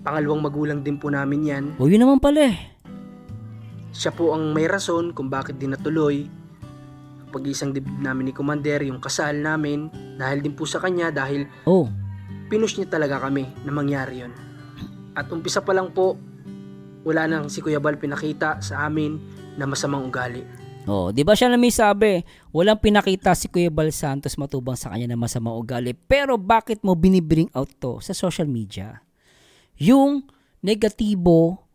Pangalawang magulang din po namin yan. Yun naman pala, eh. Siya po ang may rason kung bakit din natuloy pag-isang dibdib namin ni Commander, yung kasal namin, dahil din po sa kanya, dahil pinush niya talaga kami na mangyari yun. At umpisa pa lang po, wala nang si Kuya Bal pinakita sa amin na masamang ugali. Di ba siya na may sabi, walang pinakita si Kuya Bal Santos matubang sa kanya na masamang ugali, pero bakit mo binibring out to sa social media? Yung negatibo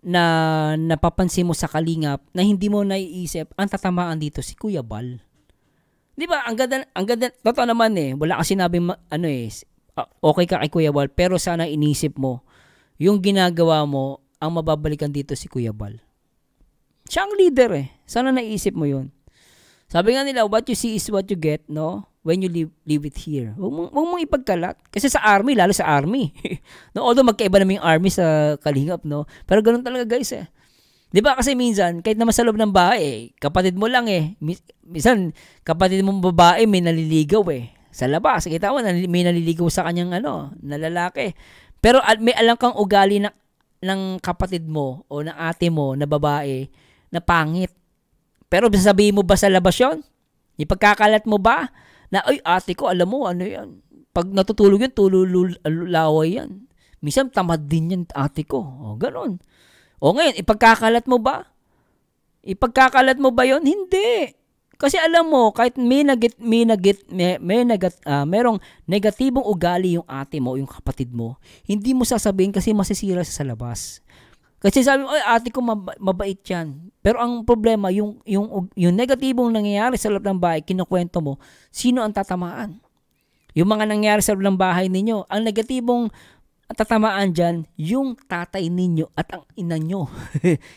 na napapansin mo sa Kalingap na hindi mo naiisip, ang tatamaan dito si Kuya Bal. Di ba, ang ganda, totoo naman wala kasi sinabing, okay ka kay Kuya Bal, pero sana inisip mo, yung ginagawa mo, ang mababalikan dito si Kuya Bal. Siya ang leader Sana naisip mo yun. Sabi nga nila, what you see is what you get, no? When you leave it here. Huwag mong ipagkalat. Kasi sa army, lalo sa army. No, although magkaiba naman yung army sa Kalingap, no? Pero ganun talaga guys Di ba kasi minsan, kahit naman sa loob ng bahay, kapatid mo lang minsan, kapatid mong babae may naliligaw Sa labas, kita mo, may naliligaw sa kanyang na lalaki. Pero may alam kang ugali ng kapatid mo o ng ate mo na babae na pangit. Pero sasabihin mo ba sa labas yun? Ipagkakalat mo ba? Na, ay, ate ko, alam mo, ano yan? Pag natutulog yan, tululaway yan. Minsan, tamad din yan, ate ko. O, ganun. O ngayon, ipagkakalat mo ba? Ipagkakalat mo ba yon? Hindi. Kasi alam mo, kahit merong negatibong ugali yung ate mo, yung kapatid mo, hindi mo sasabihin kasi masisira sa labas. Kasi sabi mo, ay, ate ko mabait yan. Pero ang problema, yung negatibong nangyayari sa loob ng bahay, kinukwento mo, sino ang tatamaan? Yung mga nangyayari sa loob ng bahay ninyo, ang negatibong tatamaan dyan, yung tatay ninyo at ang ina nyo.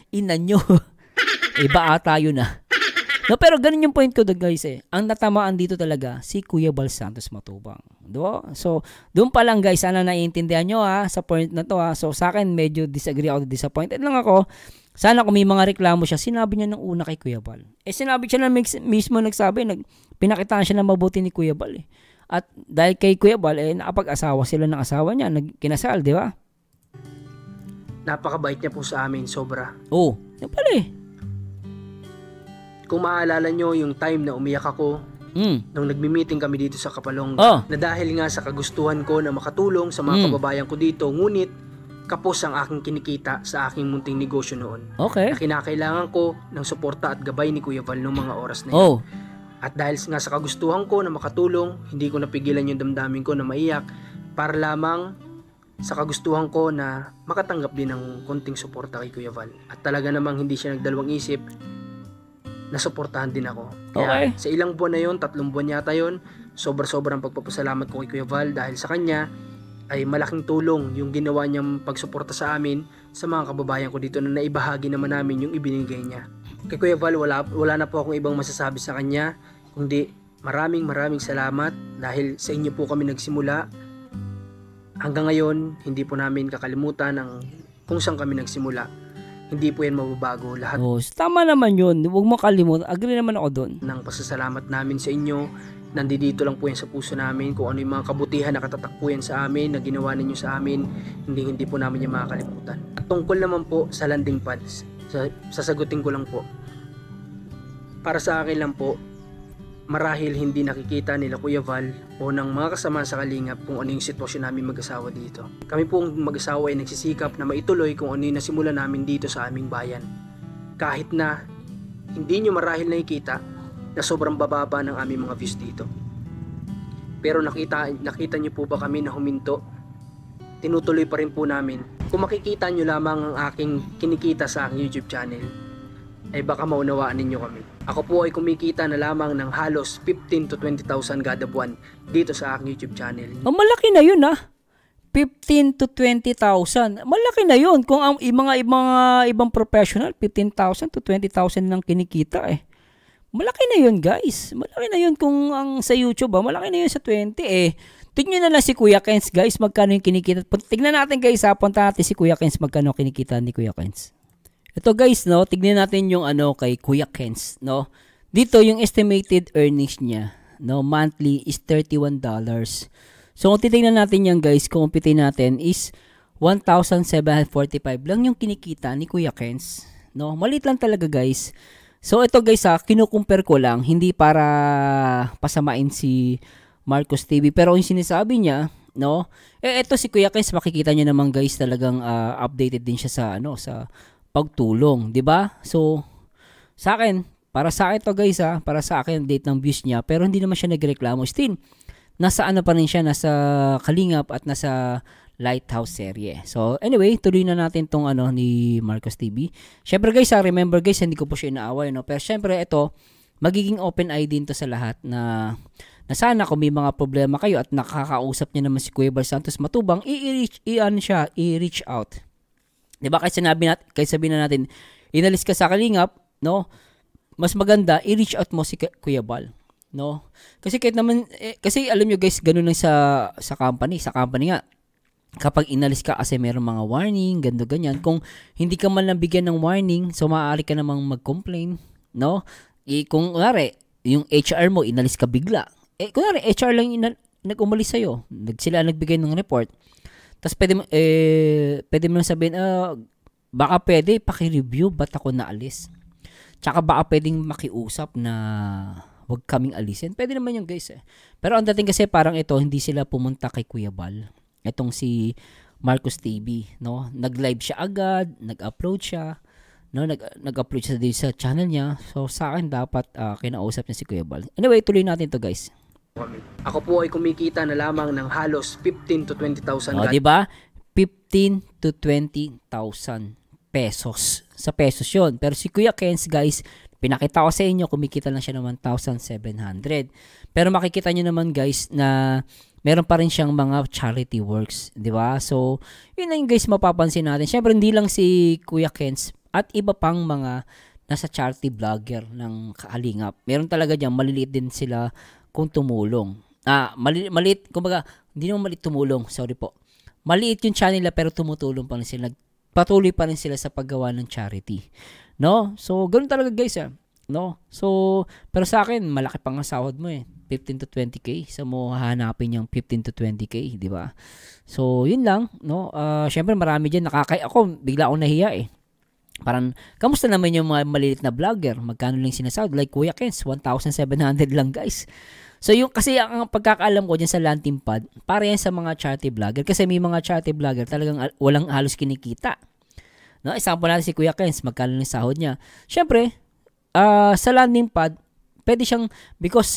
Ina nyo. Iba ata yun No, pero ganun yung point ko guys Ang natamaan dito talaga, si Kuya Bal Santos Matubang. Diba? So, doon pa lang guys, sana naiintindihan nyo sa point na to So, sa akin, medyo disagree ako, disappointed lang ako. Sana kung may mga reklamo siya, sinabi niya nung una kay Kuya Bal. Sinabi siya na mismo nagsabi, pinakitaan siya na mabuti ni Kuya Bal At dahil kay Kuya Bal, nakapag-asawa sila ng asawa niya, nagkinasal, di ba? Napakabait niya po sa amin, sobra. Oo, yan pala Kung maaalala nyo yung time na umiyak ako, nung nagmi-meeting kami dito sa Kapalong, na dahil nga sa kagustuhan ko na makatulong sa mga kababayan ko dito, ngunit kapos ang aking kinikita sa aking munting negosyo noon. Okay. Na kinakailangan ko ng suporta at gabay ni Kuya Val noong mga oras na yun. At dahil nga sa kagustuhan ko na makatulong, hindi ko napigilan yung damdamin ko na maiyak para lamang sa kagustuhan ko na makatanggap din ng konting suporta kay Kuya Val. At talaga namang hindi siya nagdalawang isip na suportahan din ako. Kaya sa ilang buwan na yun, 3 buwan yata yun, sobrang pagpapasalamat ko kay Kuya Val dahil sa kanya ay malaking tulong yung ginawa niyang pagsuporta sa amin sa mga kababayan ko dito na naibahagi naman namin yung ibinigay niya. Kay Kuya Val, wala na po akong ibang masasabi sa kanya, kundi maraming salamat dahil sa inyo po kami nagsimula. Hanggang ngayon, hindi po namin kakalimutan ang kung saan kami nagsimula. Hindi po yan mababago. Lahat tama naman yun. Huwag mo kalimutan. Agree naman ako doon. Ng pasasalamat namin sa inyo, nandito lang po yan sa puso namin. Kung ano yung mga kabutihan na katatak po yan sa amin, na ginawa ninyo sa amin, hindi po namin yung makakalimutan. At tungkol naman po sa landing pads, sasagutin ko lang po. Para sa akin lang po, marahil hindi nakikita nila Kuya Val o ng mga kasama sa Kalingap kung ano yung sitwasyon namin mag-asawa dito. Kami pong mag-asawa ay nagsisikap na maituloy kung ano yung nasimula namin dito sa aming bayan. Kahit na hindi nyo marahil nakikita na sobrang bababa ng aming mga views dito. Pero nakita nyo po ba kami na huminto? Tinutuloy pa rin po namin. Kung makikita nyo lamang ang aking kinikita sa aking YouTube channel, ay baka maunawaan ninyo kami. Ako po ay kumikita na lamang ng halos 15 to 20,000 kada buwan dito sa aking YouTube channel. Malaki na yun 15 to 20,000. Malaki na yun. Kung ang mga ibang professional, 15,000 to 20,000 lang kinikita Malaki na yun guys. Malaki na yun kung ang sa YouTube malaki na yun sa 20 Tignan na lang si Kuya Kens guys, magkano yung kinikita. Tignan natin guys punta natin si Kuya Kens magkano kinikita ni Kuya Kens. Ito guys, tignan natin yung kay Kuya Kens, Dito yung estimated earnings niya, monthly is $31. So kung titingnan natin yan guys, kung umpitin natin is 1,745 lang yung kinikita ni Kuya Kens, Maliit lang talaga guys. So ito guys kinukumpare ko lang, hindi para pasamain si Marcos TV, pero yung sinasabi niya, ito si Kuya Kens, makikita niyo naman guys, talagang updated din siya sa sa pagtulong, 'di ba? So para sa akin to guys para sa akin date ng views niya, pero hindi naman siya nagreklamo. Still nasa pa rin siya, nasa Kalingap at nasa Lighthouse serye. So anyway, tuloy na natin tong ni Marcos TV. Syempre guys remember guys, hindi ko po siya inaaway pero syempre ito, magiging open eye din to sa lahat na sana kung may mga problema kayo at nakakausap niya naman si Kuya Val Santos Matubang, i-reach out. 'Di ba? Kasi sabihin na natin, inalis ka sa Kalingap, no? Mas maganda i-reach out mo si Kuya Val, no? Kasi kahit naman kasi alam niyo guys, ganoon lang sa company nga. Kapag inalis ka kasi mayroong mga warning, ganyan. Kung hindi ka man nabigyan ng warning, so maaari ka namang mag-complain, no? Kung kunwari, yung HR mo inalis ka bigla. Kunwari, HR lang nag-umalis sa'yo. Sila nagbigay ng report. Tapos pwede mo sabihin, baka pwede paki-review ba't ako naalis. Tsaka baka pwedeng makiusap na wag kaming alisin. Pwede naman yung guys. Pero ang dating kasi parang ito, hindi sila pumunta kay Kuya Val. Itong si Marcos TV, no? Nag-live siya agad, nag-upload siya, no? Nag-upload siya sa channel niya. So sa akin dapat kinausap niya si Kuya Val. Anyway, tuloy natin to guys. Ako po ay kumikita na lamang ng halos 15 to 20,000. O, di ba? 15 to 20,000 pesos. Sa pesos 'yon. Pero si Kuya Kens, guys, pinakita ko sa inyo, kumikita lang siya ng 1,700. Pero makikita niyo naman guys na meron pa rin siyang mga charity works, di ba? So, yun na yung guys mapapansin natin. Syempre, hindi lang si Kuya Kens at iba pang mga nasa charity vlogger ng Kalingap. Meron talaga dyan, maliliit din sila kung tumulong. Maliit, kumbaga, hindi naman maliit tumulong, sorry po. Maliit yung channel nila pero tumutulong pa rin sila. Patuloy pa rin sila sa paggawa ng charity. No? So, ganoon talaga guys, no? So, pero sa akin, malaki pang sahod mo 15 to 20k. So, mo hahanapin yung 15 to 20k, di ba? So, yun lang, no? Syempre, marami dyan ako, bigla akong nahiya Parang, kamusta naman yung mga malilit na vlogger? Magkano lang sinasahod? Like Kuya Kens, 1,700 lang guys. So, kasi ang pagkakaalam ko dyan sa Landing Pad, para yan sa mga charity vlogger. Kasi may mga charity vlogger talagang walang halos kinikita. No? Example natin si Kuya Kens, magkano lang sahod niya. Syempre, sa Landing Pad, pwede siyang, because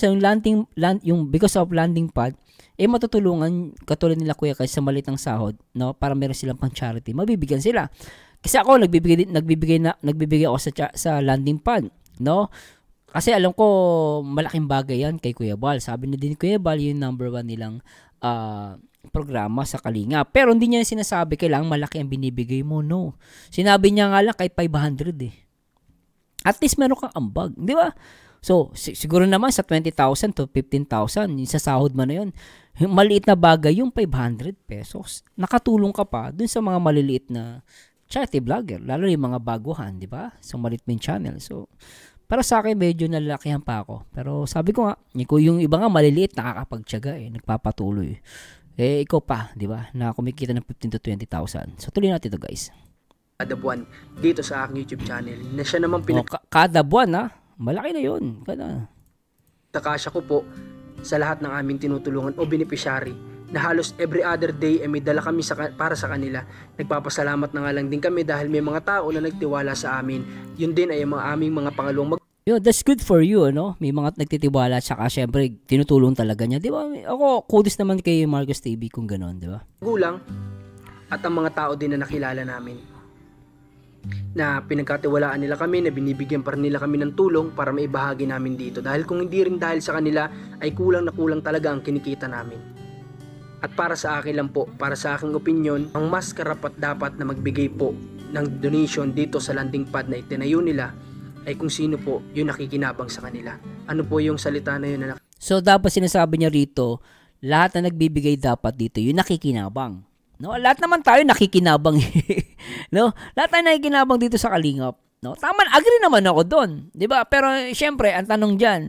of Landing Pad, matutulungan katulad nila Kuya Kens sa maliit ng sahod, no? Para meron silang pang charity, mabibigyan sila. Kasi ako nagbibigay ako sa Landing Pad, no? Kasi alam ko malaking bagay yan kay Kuya Val. Sabi na din Kuya Val, yung number 1 nilang programa sa Kalingap. Pero hindi niya sinasabi kailangan malaki ang binibigay mo, no. Sinabi niya nga lang kay 500 At least meron kang ambag, di ba? So, siguro naman sa 20,000 to 15,000, yung sa sahod mo na yun, yung maliit na bagay, yung 500 pesos. Nakatulong ka pa dun sa mga maliliit na charity vlogger, lalo yung mga baguhan, di ba? So, maliit main channel. So, para sa akin, medyo nalalakihan pa ako. Pero sabi ko nga, yung iba nga maliliit, nakakapagtyaga nagpapatuloy. Ikaw pa, di ba? Na kumikita ng 15 to 20,000. So, tuloy natin ito guys. Kada buwan dito sa aking YouTube channel na siya naman kada buwan malaki na yun. Takasya ko po sa lahat ng aming tinutulungan o beneficiary na halos every other day may dala kami para sa kanila. Nagpapasalamat na nga lang din kami dahil may mga tao na nagtiwala sa amin. Yun din ay aming mga pangalawang that's good for you, no? May mga nagtitiwala tsaka syempre tinutulong talaga niya. Di ba? Ako, kudos naman kay Marcos TV kung gano'n, di ba? Gulang at ang mga tao din na nakilala namin na pinagkatiwalaan nila kami, na binibigyan pa rin nila kami ng tulong para maibahagi namin dito. Dahil kung hindi rin dahil sa kanila, ay kulang na kulang talaga ang kinikita namin. At para sa akin lang po, para sa aking opinion, ang mas karapat dapat na magbigay po ng donation dito sa Landing Pad na itinayo nila ay kung sino po yung nakikinabang sa kanila. Ano po yung salita na yun na So dapat sinasabi niya rito, lahat na nagbibigay dapat dito yung nakikinabang. No, lahat naman tayo nakikinabang. No? Lahat tayo nakikinabang dito sa Kalingap, no? Tama, agree naman ako doon, 'di ba? Pero syempre, ang tanong diyan,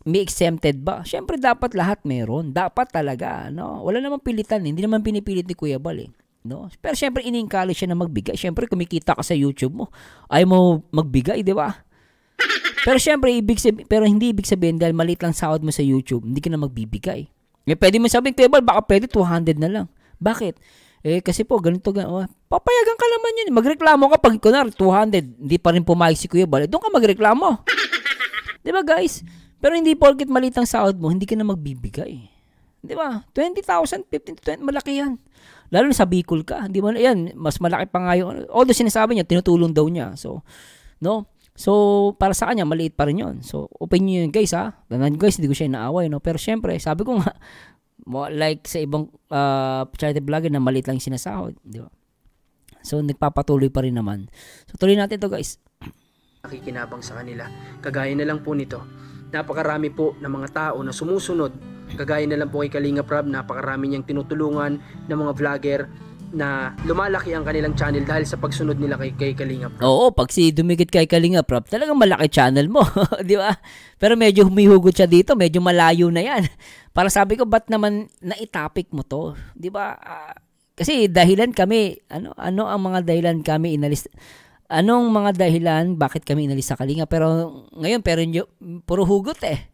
may exempted ba? Syempre dapat lahat meron. Dapat talaga, no? Wala namang pilitan, hindi naman pinipilit ni Kuya Val, no? Pero syempre ini-encourage siya na magbigay. Syempre kumikita ka sa YouTube mo, ay mo magbigay, 'di ba? Pero syempre hindi ibig sabihin dahil maliit lang sahod mo sa YouTube, hindi ka na magbibigay. Pwede mo sabihin, Kuya Val, baka pwede 200 na lang. Bakit? Kasi po, ganito. Papayagan ka naman yun. Magreklamo ka pag, kunwari, 200, hindi pa rin pumayag si Kuya Val. Doon ka magreklamo. Diba, guys? Pero hindi porket maliit ang sahod mo, hindi ka na magbibigay. Diba? 20,000, 15,000, malaki yan. Lalo na sa Bicol ka. Hindi mo, yan, mas malaki pa nga yung, although sinasabi niya, tinutulong daw niya. So, no? So, para sa kanya, maliit pa rin yun. So, opinion yun, guys, ha. Tandaan guys, hindi ko siya inaaway, no? Pero syempre, sabi ko nga, like sa ibang charity vlogger na maliit lang yung sinasahod, di ba? So, nagpapatuloy pa rin naman. So, tuloy natin to guys. Nakikinabang sa kanila. Kagaya na lang po nito. Napakarami po ng mga tao na sumusunod. Kagaya na lang po kay Kalinga Prab, napakarami niyang tinutulungan ng mga vlogger na lumalaki ang kanilang channel dahil sa pagsunod nila kay Kalinga Prab. Oo, pag dumikit kay Kalinga Prab, talagang malaki channel mo, di ba? Pero medyo humihugot siya dito, medyo malayo na yan. Para sabi ko, ba't naman naitapik mo to? Di ba? Kasi dahilan kami, ano ang mga dahilan kami inalis? Anong mga dahilan bakit kami inalis sa Kalinga? Pero ngayon, puro hugot eh.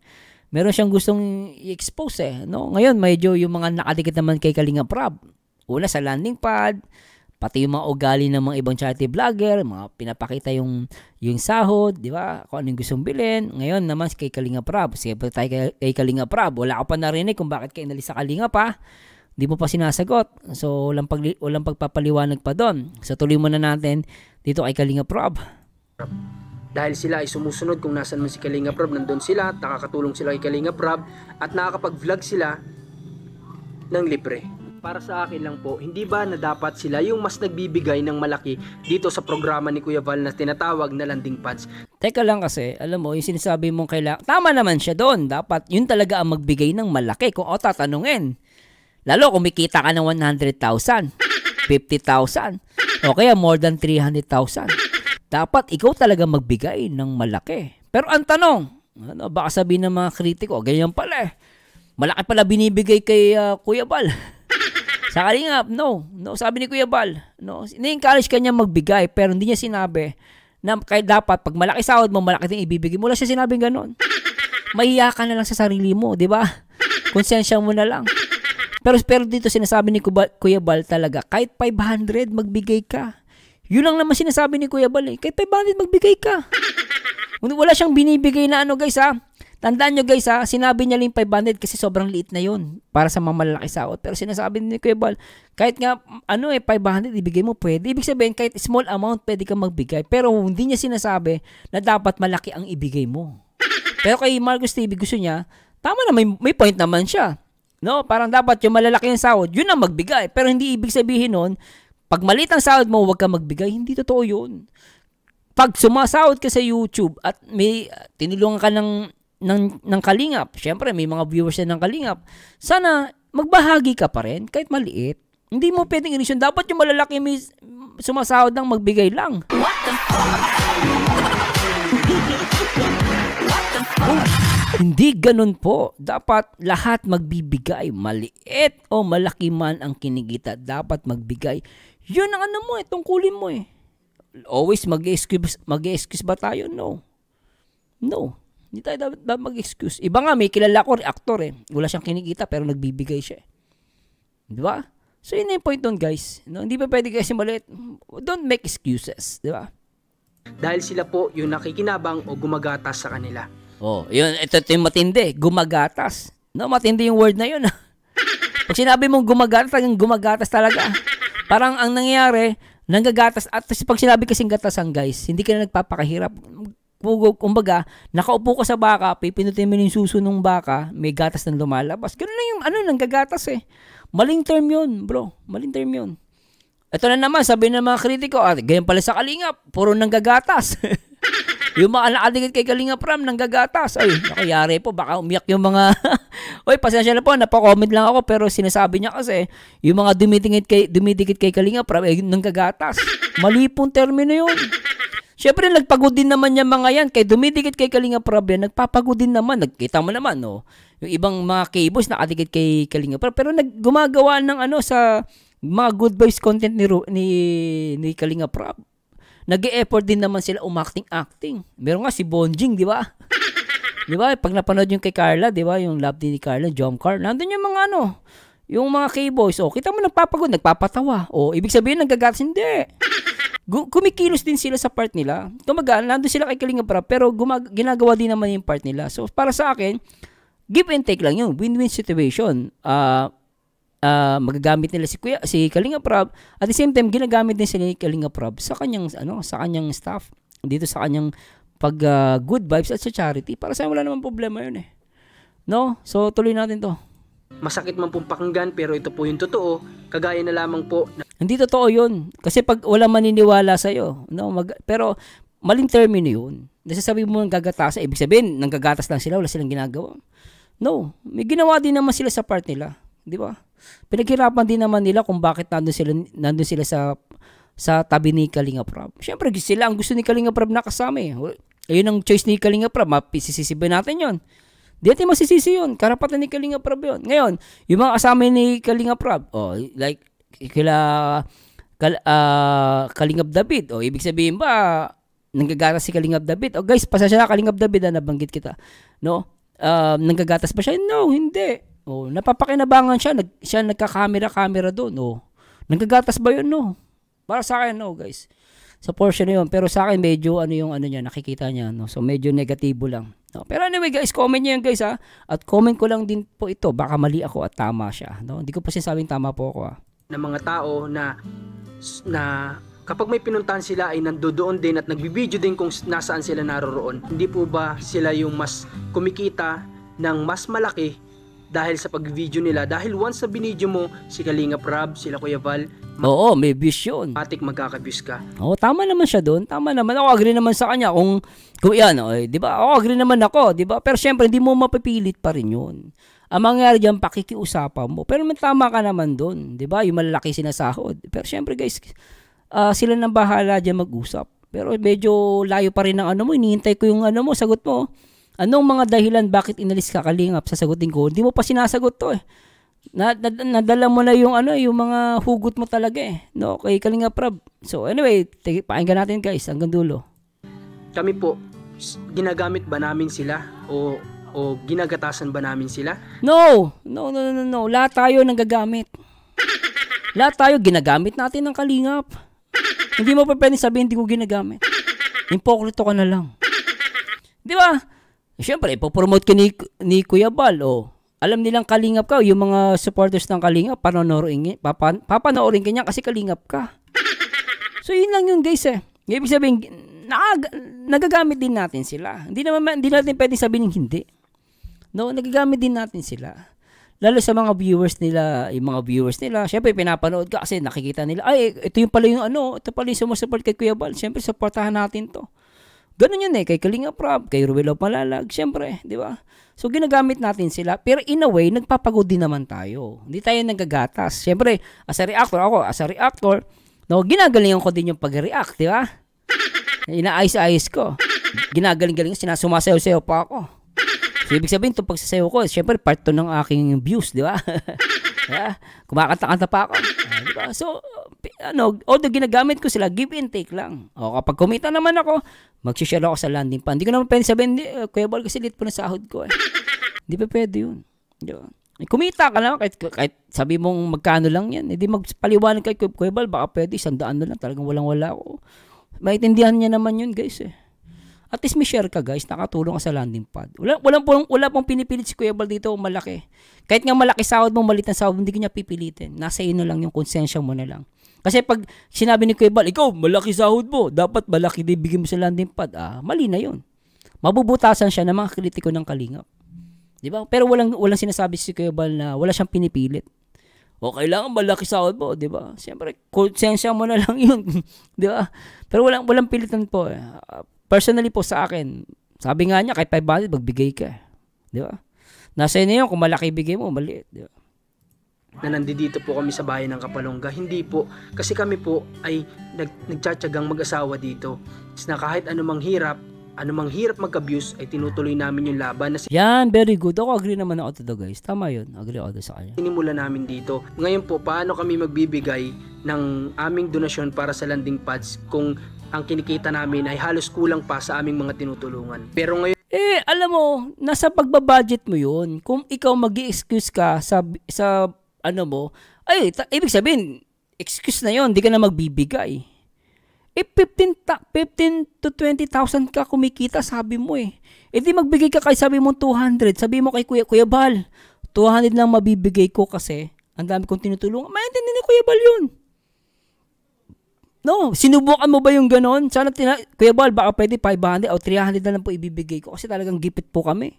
Meron siyang gustong i-expose eh. No? Ngayon, medyo yung mga nakadikit naman kay Kalinga Prab. Una sa landing pad, pati yung mga ugali ng mga ibang charity vlogger, mga pinapakita yung sahod, di ba? Kung anong gustong bilhin. Ngayon naman kay Kalinga Prab. Siyempre tayo kay Kalinga Prab. Wala ka pa narinig kung bakit kayo inalis sa Kalinga pa. Di mo pa sinasagot. So, walang pagpapaliwanag pa doon. So, tuloy muna natin dito kay Kalinga Prab. Dahil sila ay sumusunod kung nasan man si Kalinga Prab, nandun sila, nakakatulong sila kay Kalinga Prab, at nakakapag-vlog sila ng libre. Para sa akin lang po, hindi ba na dapat sila yung mas nagbibigay ng malaki dito sa programa ni Kuya Val na tinatawag na landing pads? Teka lang kasi, alam mo, yung sinasabi mong kailangan, tama naman siya doon. Dapat yun talaga ang magbigay ng malaki. Kung tatanungin, lalo kumikita ka ng 100,000, 50,000, o kaya more than 300,000. Dapat ikaw talaga magbigay ng malaki. Pero ang tanong, baka sabihin ng mga kritiko, ganyan pala eh. Malaki pala binibigay kay Kuya Val. Sa Kalinga, no, sabi ni Kuya Val, no, ni-encourage kanya magbigay, pero hindi niya sinabi na kahit dapat, pag malaki sahod mo, malaki din ibibigay mo. Wala siya sinabing ganon. Mahiya ka na lang sa sarili mo, di ba? Konsensya mo na lang. Pero dito sinasabi ni Kuya Val talaga, kahit 500, magbigay ka. Yun lang naman sinasabi ni Kuya Val eh, kahit 500, magbigay ka. Wala siyang binibigay na guys ha. Tandaan nyo guys ha, sinabi niya lang 500 kasi sobrang liit na yun para sa mga malalaki sahod. Pero sinasabi ni Kuya Val, kahit nga 500 ibigay mo pwede. Ibig sabihin kahit small amount pwede kang magbigay. Pero hindi niya sinasabi na dapat malaki ang ibigay mo. Pero kay Marcos TV gusto niya, tama na may point naman siya. No, parang dapat yung malalaki yung sahod, yun ang magbigay. Pero hindi ibig sabihin nun, pag maliit ang sahod mo, huwag kang magbigay. Hindi totoo yun. Pag sumasahod ka sa YouTube at may tinulungan ka ng Kalingap, syempre may mga viewers na ng Kalingap, sana magbahagi ka pa rin kahit maliit. Hindi mo pwedeng inisyon. Dapat yung malalaki may sumasahod ng magbigay lang. Hindi ganun po. Dapat lahat magbibigay. Maliit o malaki man ang kinikita, dapat magbigay. Yun ang mo tungkulin mo eh. Always mag-excuse ba tayo? No. Hindi tayo dapat mag-excuse. Iba nga, may kilala ko, actor eh. Wala siyang kinikita pero nagbibigay siya. Di ba? So, yun yung point doon guys. No? Hindi pa pwede kasi maliit. Don't make excuses. Di ba? Dahil sila po yung nakikinabang o gumagatas sa kanila. Oh, yun. Ito yung matindi. Gumagatas. No, matindi yung word na yun. Pag sinabi mong gumagatas, gumagatas talaga. Parang ang nangyayari, nanggagatas. At pag sinabi kasing gatasan guys, hindi ka na nagpapakahirap. Kumbaga, nakaupo ka sa baka, pipinutin mo yung suso ng baka, may gatas na lumalabas. Ganun na yung nanggagatas eh. Maling term yun, bro. Maling term yun. Ito na naman, sabi ng mga kritiko, ganyan pala sa Kalingap, puro nanggagatas. Yung mga nakadikit kay Kalinga Prab, nanggagatas. Ay, nakayari po, baka umiyak yung mga... Oy, pasensya na po, napakomment lang ako, pero sinasabi niya kasi, yung mga dumidikit kay Kalinga Prab, nanggagatas. Mali pong termino yun. Siyempre, nagpagod din naman yung mga yan. Kaya dumidikit kay Kalinga Prab yan, nagpapagod din naman. Nagkita mo naman, no? Yung ibang mga K-boys nakadikit kay Kalinga Prab. Pero gumagawa ng sa mga good vibes content ni Kalinga Prab. Nag-e-effort din naman sila acting. Meron nga si Bonjing, di ba? Di ba? Pag napanood yung kay Carla, di ba? Yung love din ni Carla, Jomcar. Nandun yung mga yung mga K-boys. O, kita mo nagpapagod, nagpapatawa. O, ibig sabihin, nagagatas. Hindi. Kumikilos din sila sa part nila. Kumaga, nandun sila kay Kalinga Prab, pero ginagawa din naman yung part nila. So, para sa akin, give and take lang yun. Win-win situation. Magagamit nila si Kalinga Prab. At the same time, ginagamit din sila ni Kalinga Prab sa kanyang, sa kanyang staff. Dito sa kanyang pag good vibes at sa charity, para sa wala namang problema yun eh. No? So, tuloy natin to. Masakit man pong pakinggan, pero ito po yung totoo. Kagaya na lamang po. Hindi totoo yun. Kasi pag wala maniniwala sa'yo, no? Pero, maling termino yun. Nasasabi mo ng gagatas, ibig sabihin, nanggagatas lang sila, wala silang ginagawa. No. May ginawa din naman sila sa part nila. Di ba? Pinaghirapan din naman nila kung bakit nandun sila sa tabi ni Kalinga Prab. Siyempre, sila ang gusto ni Kalinga Prab na kasama eh. Ayun ang choice ni Kalinga Prab. Mapisisisiba natin yon. Di natin masisisi yun. Karapatan ni Kalinga Prab yun. Ngayon, yung mga kasama ni Kalinga Prab, like, Kalingap David, ibig sabihin ba, nanggagatas si Kalingap David? Guys, pasasya na Kalingap David, nabanggit kita. No? Nanggagatas ba siya? No, hindi. Napapakinabangan siya. Siya nagka-camera doon. Nanggagatas ba yun? No. Para sa akin, no, guys. Sa portion na yun. Pero sa akin, medyo yung niya, nakikita niya. No? So, medyo negatibo lang. No? Pero anyway, guys, comment niyo yan, guys, ha. At comment ko lang din po ito. Baka mali ako at tama siya. No? Hindi ko pa sinasabing tama po ako, ha. Ng mga tao na kapag may pinuntahan sila ay nandoon din at nagbibideo din kung nasaan sila naroroon. Hindi po ba sila yung mas kumikita ng mas malaki dahil sa pag-video nila? Dahil once na binideo mo si Kalinga Prab, sila Kuya Val, oo, may vision. patik magkaka-views ka. Oo, tama naman siya doon. Tama naman. Ako agree naman sa kanya kung yan, di ba? Ako agree naman ako, di ba? Pero syempre, hindi mo mapipilit pa rin yun. Ang mangyari diyan, pakikiusapan mo. Pero may tama ka naman doon, di ba? Yung malalaki sinasahod. Pero syempre, guys, sila nang bahala diyan mag-usap. Pero medyo layo pa rin ang mo. Hinihintay ko yung sagot mo. Anong mga dahilan bakit inalis ka, Kalingap? Sasagutin ko. Hindi mo pa sinasagot to eh. Nadala mo na yung yung mga hugot mo talaga eh. No, kay Kalinga Prab. So anyway, pakinggan natin guys hanggang dulo. Kami po, ginagamit ba namin sila o ginagatasan ba namin sila? No. Lahat tayo nanggagamit. Lahat tayo ginagamit natin ng Kalingap. Hindi mo pa pwede sabihin hindi ko ginagamit. Hipokrito ka na lang. Di ba? Siyempre, ipopromote ka ni Kuya Val. Alam nilang Kalingap ka. Yung mga supporters ng Kalingap, papanoorin ka niya kasi Kalingap ka. So, yun lang yun guys eh. Ibig sabihin, nagagamit din natin sila. Hindi natin pwede sabihin hindi. No, nagagamit din natin sila. Lalo sa mga viewers nila, syempre pinapanood ka kasi nakikita nila, ay, ito yung pala yung ito pala yung sumusupport kay Kuya Val. Syempre, supportahan natin to. Ganun yun eh, kay Kalinga Prab, kay Ruel of Malalag, syempre, di ba? So, ginagamit natin sila. Pero in a way, nagpapagod din naman tayo. Hindi tayo nagagatas. Syempre, as a reactor, no, ginagalingan ko din yung pag-react, di ba? Inaayos-ayos ko. Ginagaling-galing, sinasumasayaw-sayaw pa ako. So, ibig sabihin, itong pagsasayaw ko, syempre, part to ng aking views, di ba? Kumakanta-kanta pa ako. Diba? So, although ginagamit ko sila, give and take lang. Kapag kumita naman ako, mag-share ako sa landing pa. Hindi ko naman pwede sabihin, Kuya Val, kasi lit po na sahod ko eh. Hindi pa pwede yun. Diba? Kumita ka lang, kahit sabi mong magkano lang yan, hindi magpaliwanag kay Kuya Val, baka pwede, 100 na lang, talagang walang-wala ako. Maintindihan niya naman yun, guys eh. At least may share ka guys, nakatulong ka sa landing pad. Wala pong pinipilit si Kuya Val dito malaki. Kahit nga malaki sahod mo, maliit na sahod, hindi ka niya pipilitin. Nasa iyo na lang yung konsensya mo na lang. Kasi pag sinabi ni Kuya Val, ikaw, malaki sahod mo, dapat malaki din bigyan mo sa landing pad. Mali na yun. Mabubutasan siya ng mga kritiko ng Kalingap. Di ba? Pero walang sinasabi si Kuya Val na wala siyang pinipilit. O kailangan malaki sahod mo, di ba? Siyempre, konsensya mo na lang yun. Di ba? Pero walang pilitan po eh. Personally po sa akin, sabi nga niya, kahit 500, magbigay ka. Di ba? Nasa inyo yun, kung malaki bigay mo, maliit. Di ba? Na nandito po kami sa bayan ng Kapalongga. Hindi po. Kasi kami po ay nagtsatsagang mag-asawa dito. Na kahit anumang hirap magka-views, ay tinutuloy namin yung laban. Yan, very good. Ako agree naman ako dito guys. Tama yun. Agree ako sa kanya. Sinimula namin dito. Ngayon po, paano kami magbibigay ng aming donasyon para sa landing pads kung ang kinikita namin ay halos kulang pa sa aming mga tinutulungan. Pero ngayon, alam mo, nasa pagbabudget mo yun. Kung ikaw mag-i-excuse ka sa ibig sabihin, excuse na yun, di ka na magbibigay. 15 to 20,000 ka kumikita, sabi mo eh. Di magbigay ka kay sabi mo 200. Sabi mo kay Kuya Val, 200 lang mabibigay ko kasi ang dami kong tinutulungan. Maintindihan ni Kuya Val yun. No, sinubukan mo ba yung ganon? Sana, Kuya Bal, baka pwede 500 o 300 na lang po ibibigay ko kasi talagang gipit po kami.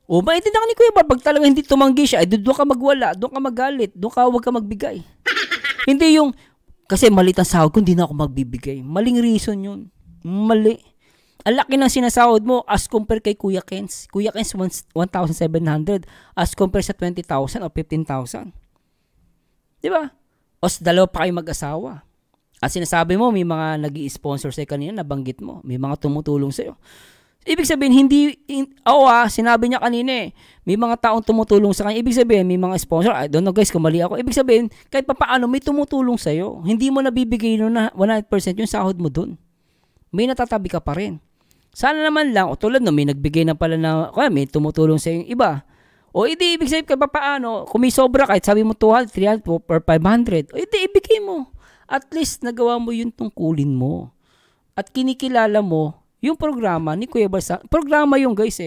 O, maintindihan ka ni Kuya Bal, pag talagang hindi tumanggi siya, doon ka magwala, doon ka magalit, doon ka huwag ka magbigay. Hindi yung, kasi malit ang sahod ko, hindi na ako magbibigay. Maling reason yun. Mali. Ang laki ng sinasahod mo as compare kay Kuya Kens. Kuya Kens, 1,700 as compare sa 20,000 o 15,000. Diba? O dalawa pa kayo mag-asawa. At sinasabi mo, may mga nag-i-sponsor sa'yo kanina, nabanggit mo. May mga tumutulong sa'yo. Ibig sabihin, sinabi niya kanina may mga taong tumutulong sa kanya. Ibig sabihin, may mga sponsor. I don't know guys, kung mali ako. Ibig sabihin, kahit papaano, may tumutulong sa'yo. Hindi mo nabibigay na 100% yung sahod mo dun. May natatabi ka pa rin. Sana naman lang, o tulad no, may nagbigay na pala na, may tumutulong sa'yo yung iba. O ibig sabihin, kahit papaano, kung may sobra, kahit sabi mo 200, 300, or 500, o ibigay mo. At least nagawa mo yung tungkulin mo. At kinikilala mo yung programa ni Kuya Bal. Programa yung guys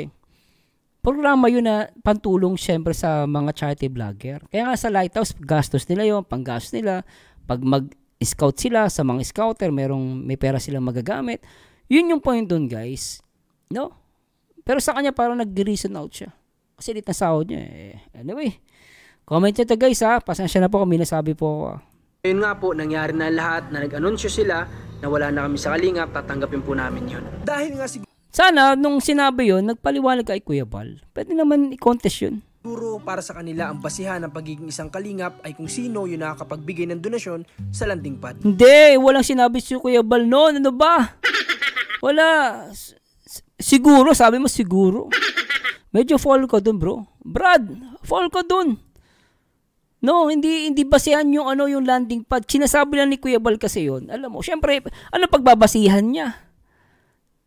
Programa yun na pantulong syempre sa mga charity vlogger. Kaya nga sa Lighthouse, gastos nila yun, panggastos nila. Pag mag-scout sila sa mga scouter, may pera silang magagamit. Yun yung point dun guys. No? Pero sa kanya parang nag-reason out siya. Kasi dito na sahod niya. Anyway, comment nyo to guys ha. Pasensya na po kung may nasabi po ako. Ayun nga po, nangyari na lahat na nag-anunsyo sila na wala na kami sa Kalingap, tatanggapin po namin yun. Dahil nga sana, nung sinabi yun, nagpaliwanag kay Kuya Bal. Pwede naman i-contest yun. Siguro para sa kanila ang basihan ng pagiging isang Kalingap ay kung sino yung nakakapagbigay ng donasyon sa landing pad. Hindi, walang sinabi si Kuya Bal noon. Ano ba? Wala. Siguro, sabi mo siguro. Medyo fall ko dun bro. Brad, fall ko dun. No, hindi basihan yung yung landing pad. Sinasabi lang ni Kuya Bal kasi yun. Alam mo, syempre, ano pagbabasihan niya?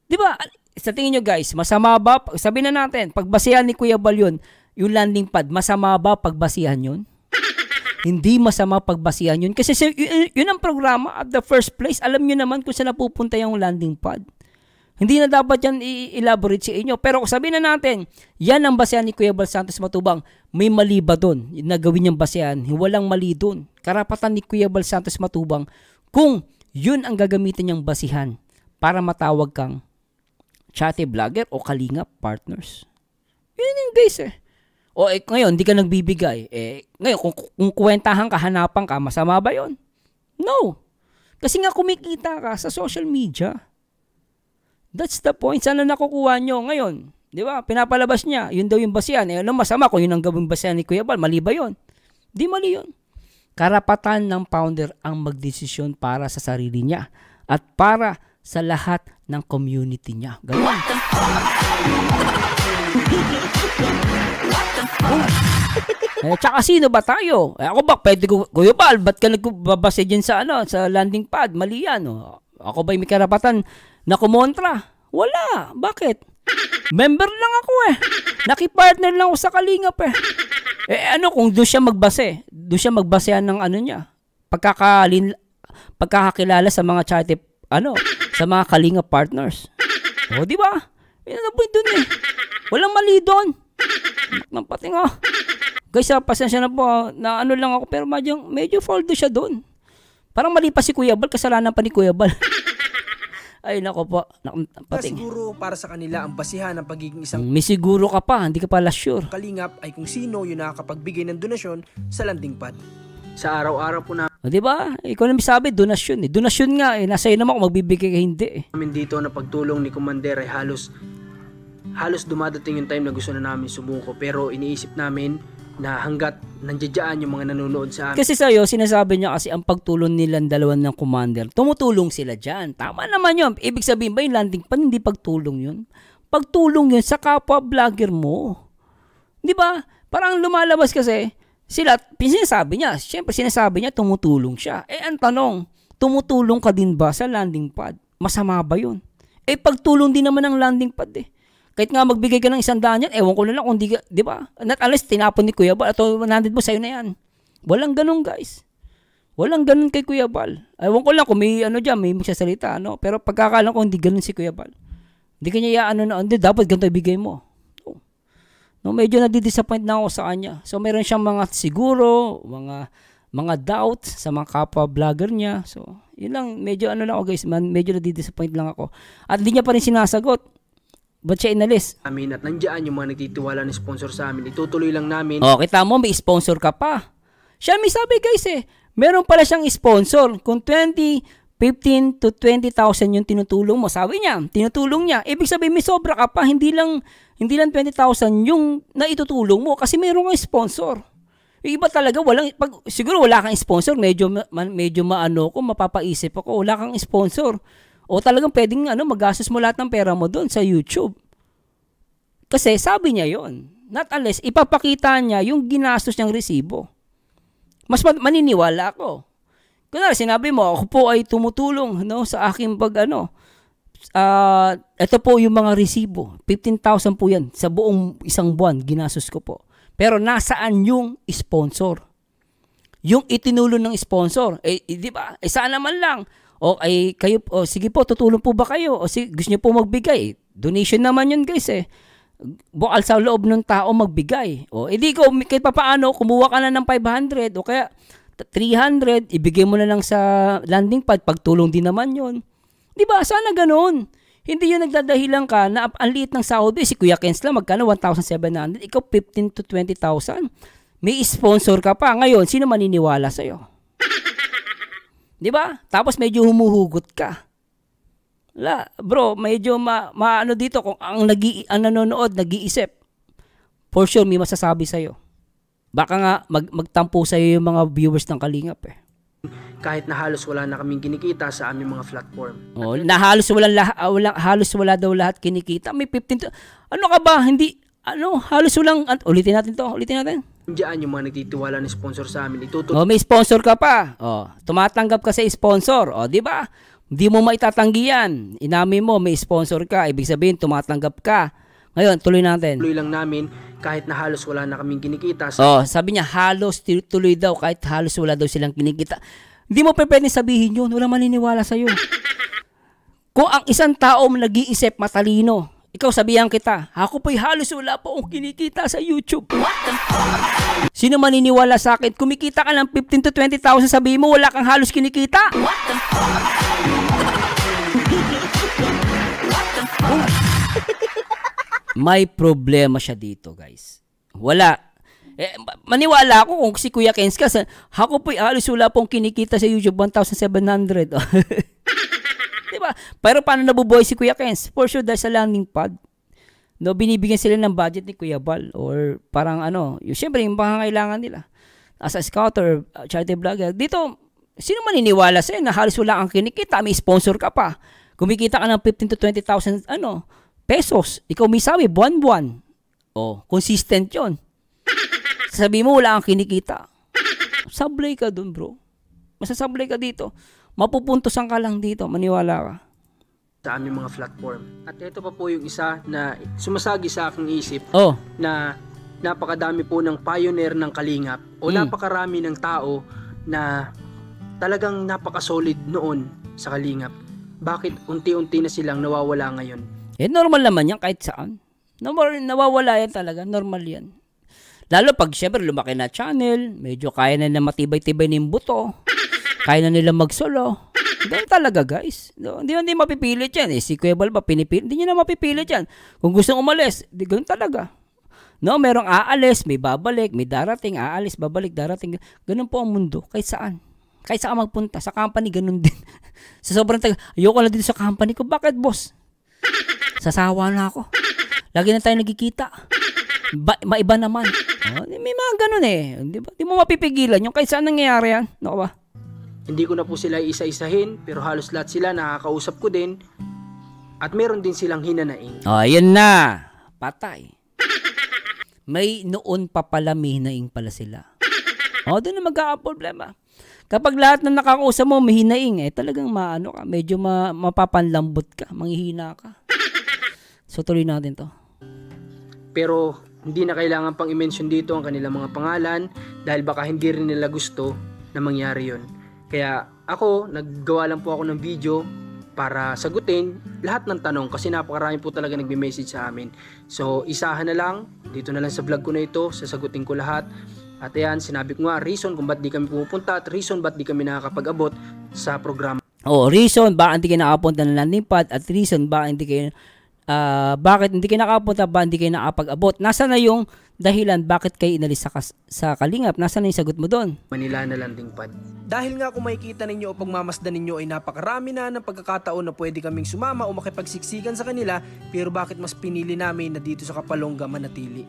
'Di ba? Sa tingin niyo guys, masama ba? Sabihin na natin, pagbasihan ni Kuya Bal yun, yung landing pad, masama ba pagbasihan yun? Hindi masama pagbasihan yun. Kasi yun ang programa at the first place. Alam niyo naman kung saan napupunta yung landing pad. Hindi na dapat yan i-elaborate sa inyo. Pero sabihin na natin, yan ang basehan ni Kuya Bal Santos Matubang. May mali ba doon na gawin niyang basehan? Walang mali doon. Karapatan ni Kuya Bal Santos Matubang kung yun ang gagamitin niyang basihan para matawag kang chatty vlogger o Kalingap partners. Yun yung guys O ngayon, hindi ka nagbibigay. Ngayon, kung kuwentahan ka, hanapan ka, masama ba yun? No. Kasi nga kumikita ka sa social media. That's the point. Sana nakukuha nyo ngayon. Di ba? Pinapalabas niya. Yun daw yung basihan. Ano masama kung yun ang gawing basihan ni Kuya Bal? Mali ba yun? Di mali yun. Karapatan ng founder ang magdesisyon para sa sarili niya at para sa lahat ng community niya. Ganun. Tsaka sino ba tayo? Ako ba? Pwede ko, Kuya Bal, ba't ka nagbabase dyan sa landing pad? Mali yan. Ako ba may karapatan na kumontra? Wala. Bakit? Member lang ako Nakipartner lang ako sa Kalingap kung doon siya magbase? Doon siya magbasehan ng niya. Pagkakakilala sa mga charity, sa mga Kalingap partners. O, di ba? Yun ang point doon Walang mali doon. Napating Guys, pasensya na po na lang ako pero medyo fault siya doon. Parang mali pa si Kuya Bal, kasalanan pa ni Kuya Bal. Ay, nako po. Pating. Siguro para sa kanila ang basihan ng pagiging isang may siguro ka pa, hindi ka pala sure. Kalingap ay kung sino yung nakakapagbigay ng donasyon sa landing pad. Sa araw-araw po namin. Di ba? Ikaw na sabi, donasyon Donasyon nga nasa iyo naman kung magbibigay ka hindi Namin dito na pagtulong ni Commander ay halos dumadating yung time na gusto na namin sumuko pero iniisip namin na hanggat nandiyan yung mga nanonood sa amin. Kasi sa'yo, sinasabi niya kasi ang pagtulong nilang dalawan ng Commander, tumutulong sila dyan. Tama naman yun. Ibig sabihin ba yung landing pad, hindi pagtulong yun? Pagtulong yun sa kapwa vlogger mo. Di ba? Parang lumalabas kasi, sinasabi niya, syempre sinasabi niya, tumutulong siya. Ang tanong, tumutulong ka din ba sa landing pad? Masama ba yun? Pagtulong din naman ang landing pad Kahit nga magbigay ka ng 100 yan, ewan ko na lang kung di ba? Not unless tinapon ni Kuya Bal, ito 100 mo, sa'yo na yan. Walang ganun guys. Walang ganun kay Kuya Bal. Ewan ko lang kung may dyan, may magsasalita, Pero pagkakalang ko, hindi ganun si Kuya Bal. Hindi kanya hindi, dapat ganito ibigay mo. Medyo nadi-disappoint na ako sa kanya. So, meron siyang mga siguro, mga doubts sa mga kapwa vlogger niya. So, yun lang, medyo ano lang ako guys, medyo nadidisappoint lang ako. At hindi niya pa rin sinasagot. Ba't siya inalis? Amin at nandiyan yung mga nagtitiwala ng sponsor sa amin. Itutuloy lang namin. Oh, kita mo, may sponsor ka pa. Siya may sabi guys meron pala siyang sponsor. Kung 15 to 20,000 yung tinutulong mo, sabi niya, tinutulong niya. Ibig sabihin may sobra ka pa, hindi lang 20,000 yung naitutulong mo kasi meron kang sponsor. Yung iba talaga siguro wala kang sponsor, medyo maano ko, mapapaisip ako, wala kang sponsor. O talagang pwedeng magastos mo lahat ng pera mo doon sa YouTube. Kasi sabi niya yon. Not unless ipapakita niya yung ginastos niyang resibo. Mas maniniwala ako. Kunwari, sinabi mo, ako po ay tumutulong sa aking ito po yung mga resibo. 15,000 po yan sa buong isang buwan, ginastos ko po. Pero nasaan yung sponsor? Yung itinulong ng sponsor. Di ba? Sana man lang. Kayo, sige po, tutulong po ba kayo? Gusto niyo po magbigay? Donation naman yun guys Bukal sa loob ng tao magbigay. Di ko, kahit papaano, kumuha ka na ng 500 o kaya 300, ibigay mo na lang sa landing pad, pagtulong din naman yun. Di ba? Sana ganun. Hindi yun nagdadahilan ka na ang liit ng sahod. Si Kuya Kens lang, magkano? 1,700. Ikaw 15 to 20,000. May sponsor ka pa. Ngayon, sino maniniwala sa'yo? Di ba? Tapos medyo humuhugot ka. Bro, medyo maano dito kung ang nanonood, nag-iisip. For sure, may masasabi sa'yo. Baka nga magtampo sa'yo yung mga viewers ng Kalingap Kahit na halos wala na kaming kinikita sa aming mga platform. Na halos wala daw lahat kinikita. May 15 ano ka ba? Hindi halos walang ulitin natin. Diyan yung mga nagtitiwala ng sponsor sa amin. May sponsor ka pa. Tumatanggap ka sa sponsor. Di ba? Hindi mo maitatanggi yan. Inamin mo may sponsor ka. Ibig sabihin tumatanggap ka. Ngayon, tuloy natin. Tuloy lang namin kahit na halos wala na kaming kinikita. Sabi niya halos tuloy daw kahit halos wala daw silang kinikita. Hindi mo pwedeng sabihin yun. Wala maniniwala sa'yo. Kung ang isang tao nag-iisip matalino, ikaw sabihan kita, ako po'y halos wala po akong kinikita sa YouTube. Sino maniniwala sa akin? Kumikita ka ng 15 to 20,000, sabihin mo wala kang halos kinikita. May problema siya dito, guys. Wala. Maniwala ako kung si Kuya Kens ka, ako po'y halos wala pong kinikita sa YouTube, 1,700. Diba? Pero paano nabubuhay si Kuya Kens? For sure, dahil sa landing pad. Binibigyan sila ng budget ni Kuya Val or parang siyempre yung pangangailangan nila. As a scout or charity vlogger. Dito, sino maniniwala sa'yo na halos wala kang kinikita, may sponsor ka pa. Kumikita ka ng 15 to 20,000 pesos. Ikaw may sabi, buwan-buwan. Consistent yon. Sabi mo, wala kang kinikita. Sablay ka dun, bro. Masasablay ka dito. Mapupuntosan ka lang dito. Maniwala ka. Sa aming mga platform. At ito pa po yung isa na sumasagi sa aking isip na napakadami po ng pioneer ng Kalingap o napakarami ng tao na talagang napaka-solid noon sa Kalingap. Bakit unti-unti na silang nawawala ngayon? Normal naman yan kahit saan. Nawawala yan talaga. Normal yan. Lalo pag syempre lumaki na channel, medyo kaya na matibay-tibay ng buto, kaya na nila magsolo. Ganun talaga guys. Hindi mapipilit yan. Si Kuya Val ba pinipilit? Hindi niya na mapipilit yan. Kung gusto umalis, ganun talaga. Merong aalis, may babalik, may darating, aalis, babalik, darating. Ganun po ang mundo. Kahit saan. Kahit saan magpunta. Sa company, ganun din. Sa sobrang taga, ayoko na dito sa company ko. Bakit boss? Sasawa na ako. Lagi na tayo nagkikita. Maiba naman. May mga ganun Di ba? Di mo mapipigilan yung kahit saan nangyayari yan. Ba? Hindi ko na po sila isa-isahin, pero halos lahat sila nakakausap ko din. At meron din silang hinanaing. Yun na. Patay. May noon pa pala, may hinaing pala sila. Doon na magkakaproblema. Kapag lahat na nakakausap mo, may hinaing, talagang ka, medyo mapapanlambot ka, manghihina ka. So, tuloy natin to. Pero, hindi na kailangan pang i-mention dito ang kanilang mga pangalan dahil baka hindi rin nila gusto na mangyari yun. Kaya, ako, naggawa lang po ako ng video para sagutin lahat ng tanong kasi napakarami po talaga nagme-message sa amin. So, isahan na lang, dito na lang sa vlog ko na ito, sasagutin ko lahat. At ayan, sinabi ko nga reason kung ba't di kami pumupunta at reason ba't di kami nakakapag-abot sa programa. Reason bakit hindi kayo nakapunta ng landing pad at reason bakit hindi kayo bakit hindi kayo nakapunta ba hindi kayo nakapag-abot. Nasaan na yung dahilan bakit kayo inalis sa Kalingap? Nasaan na yung sagot mo doon? Manila na landing pad. Dahil nga kung makikita ninyo o pagmamasdan ninyo ay napakarami na ng pagkakataon na pwede kaming sumama o makipagsiksikan sa kanila, pero bakit mas pinili namin na dito sa Kapalongga manatili?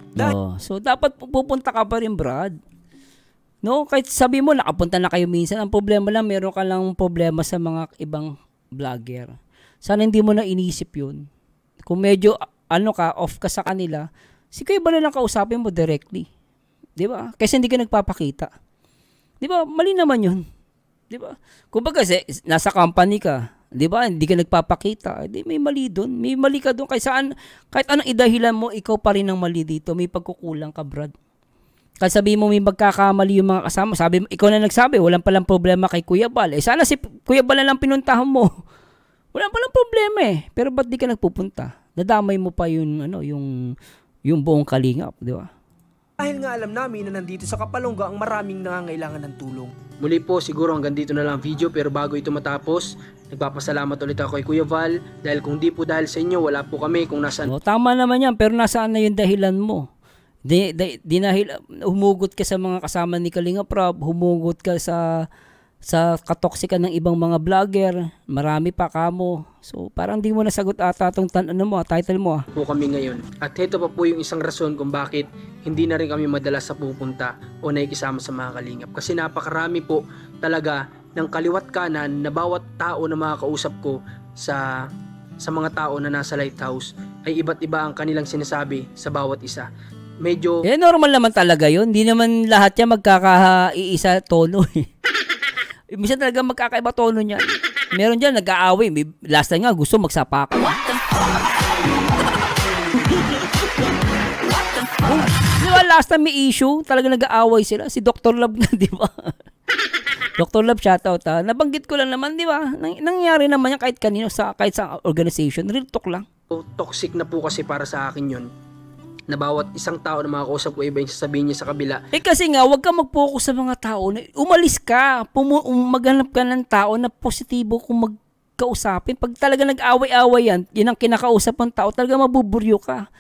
So dapat pupunta ka pa rin, Brad. No, kahit sabi mo nakapunta na kayo minsan, ang problema lang meron ka lang problema sa mga ibang vlogger. Sana hindi mo na inisip 'yun. Kung medyo off ka sa kanila, si Kuya Bal lang kausapin mo directly. 'Di ba? Kasi hindi ka nagpapakita. 'Di ba? Mali naman 'yun. 'Di ba? Kumbaga nasa company ka, 'di ba? Hindi ka nagpapakita. Di may mali doon. May mali ka doon kahit anong idahilan mo, ikaw pa rin ang mali dito. May pagkukulang ka, Brad. Kasi sabi mo may magkakamali yung mga kasama. Sabi mo, ikaw na nagsabi, walang palang problema kay Kuya Bal. Sana si Kuya Bal na lang pinuntahan mo. Walang palang problema eh. Pero ba't di ka nagpupunta? Nadamay mo pa yung buong Kalingap, di ba? Dahil nga alam namin na nandito sa Kapalongga ang maraming nangangailangan ng tulong. Muli po, siguro hanggang dito na lang video, pero bago ito matapos, nagpapasalamat ulit ako kay Kuya Val dahil kung di po dahil sa inyo, wala po kami kung nasaan. Tama naman yan, pero nasaan na yung dahilan mo? Humugot ka sa mga kasama ni Kalinga Prab, humugot ka sa katoksikan ng ibang mga vlogger, marami pa kamo. So parang di mo nasagot ata itong title mo. Po kami ngayon. At ito pa po yung isang rason kung bakit hindi na rin kami madalas sa pupunta o nakikisama sa mga Kalingap. Kasi napakarami po talaga ng kaliwat kanan na bawat tao na makakausap ko sa mga tao na nasa lighthouse ay iba't iba ang kanilang sinasabi sa bawat isa. Medyo normal naman talaga yun. Hindi naman lahat yan magkakaiisa tono eh. Minsan talaga magkakaiba tono niyan. Meron dyan nag-aaway. Last time nga gusto magsapakan. Di ba last time may issue? Talaga nag-aaway sila. Si Dr. Love nga, di ba? Dr. Love, shoutout ha. Nabanggit ko lang naman, di ba? Nangyari naman yan kahit kanino, kahit sa organization. Real talk lang. Toxic na po kasi para sa akin yun. Na bawat isang tao na makakausap ko, iba yung sasabihin niya sa kabila. Kasi nga, huwag ka mag-focus sa mga tao. Umalis ka. Maghanap ka ng tao na positibo kung magkausapin. Pag talaga nag-away-away yan, yun ang kinakausap ng tao, talaga mabuburyo ka.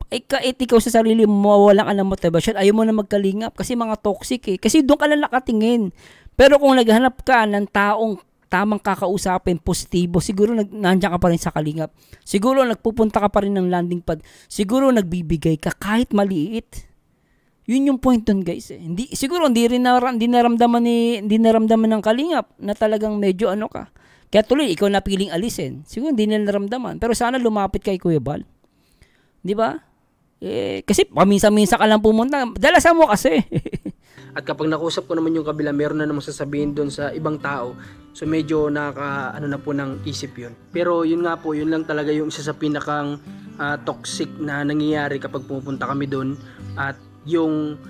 Ikaw sa sarili mo, mawawalan ka ng motivation. Ayaw mo na magkalingap kasi mga toxic eh. Kasi doon ka lang nakatingin. Pero kung naghanap ka ng taong tamang kakausapin, positibo, siguro nandiyan ka pa rin sa Kalingap. Siguro nagpupunta ka pa rin ng landing pad. Siguro nagbibigay ka kahit maliit. Yun yung point dun, guys. Siguro hindi naramdaman ng Kalingap na talagang medyo ka. Kaya tuloy, ikaw na piling alisin. Siguro hindi nila naramdaman. Pero sana lumapit kay Kuya Bal. Di ba? Kasi paminsan-minsan ka lang pumunta. Dalasan mo kasi. At kapag nakusap ko naman yung kabila, meron na namang sasabihin doon sa ibang tao. So medyo na po ng isip yun. Pero yun nga po, yun lang talaga yung isa sa pinakang toxic na nangyayari kapag pupunta kami doon. At yung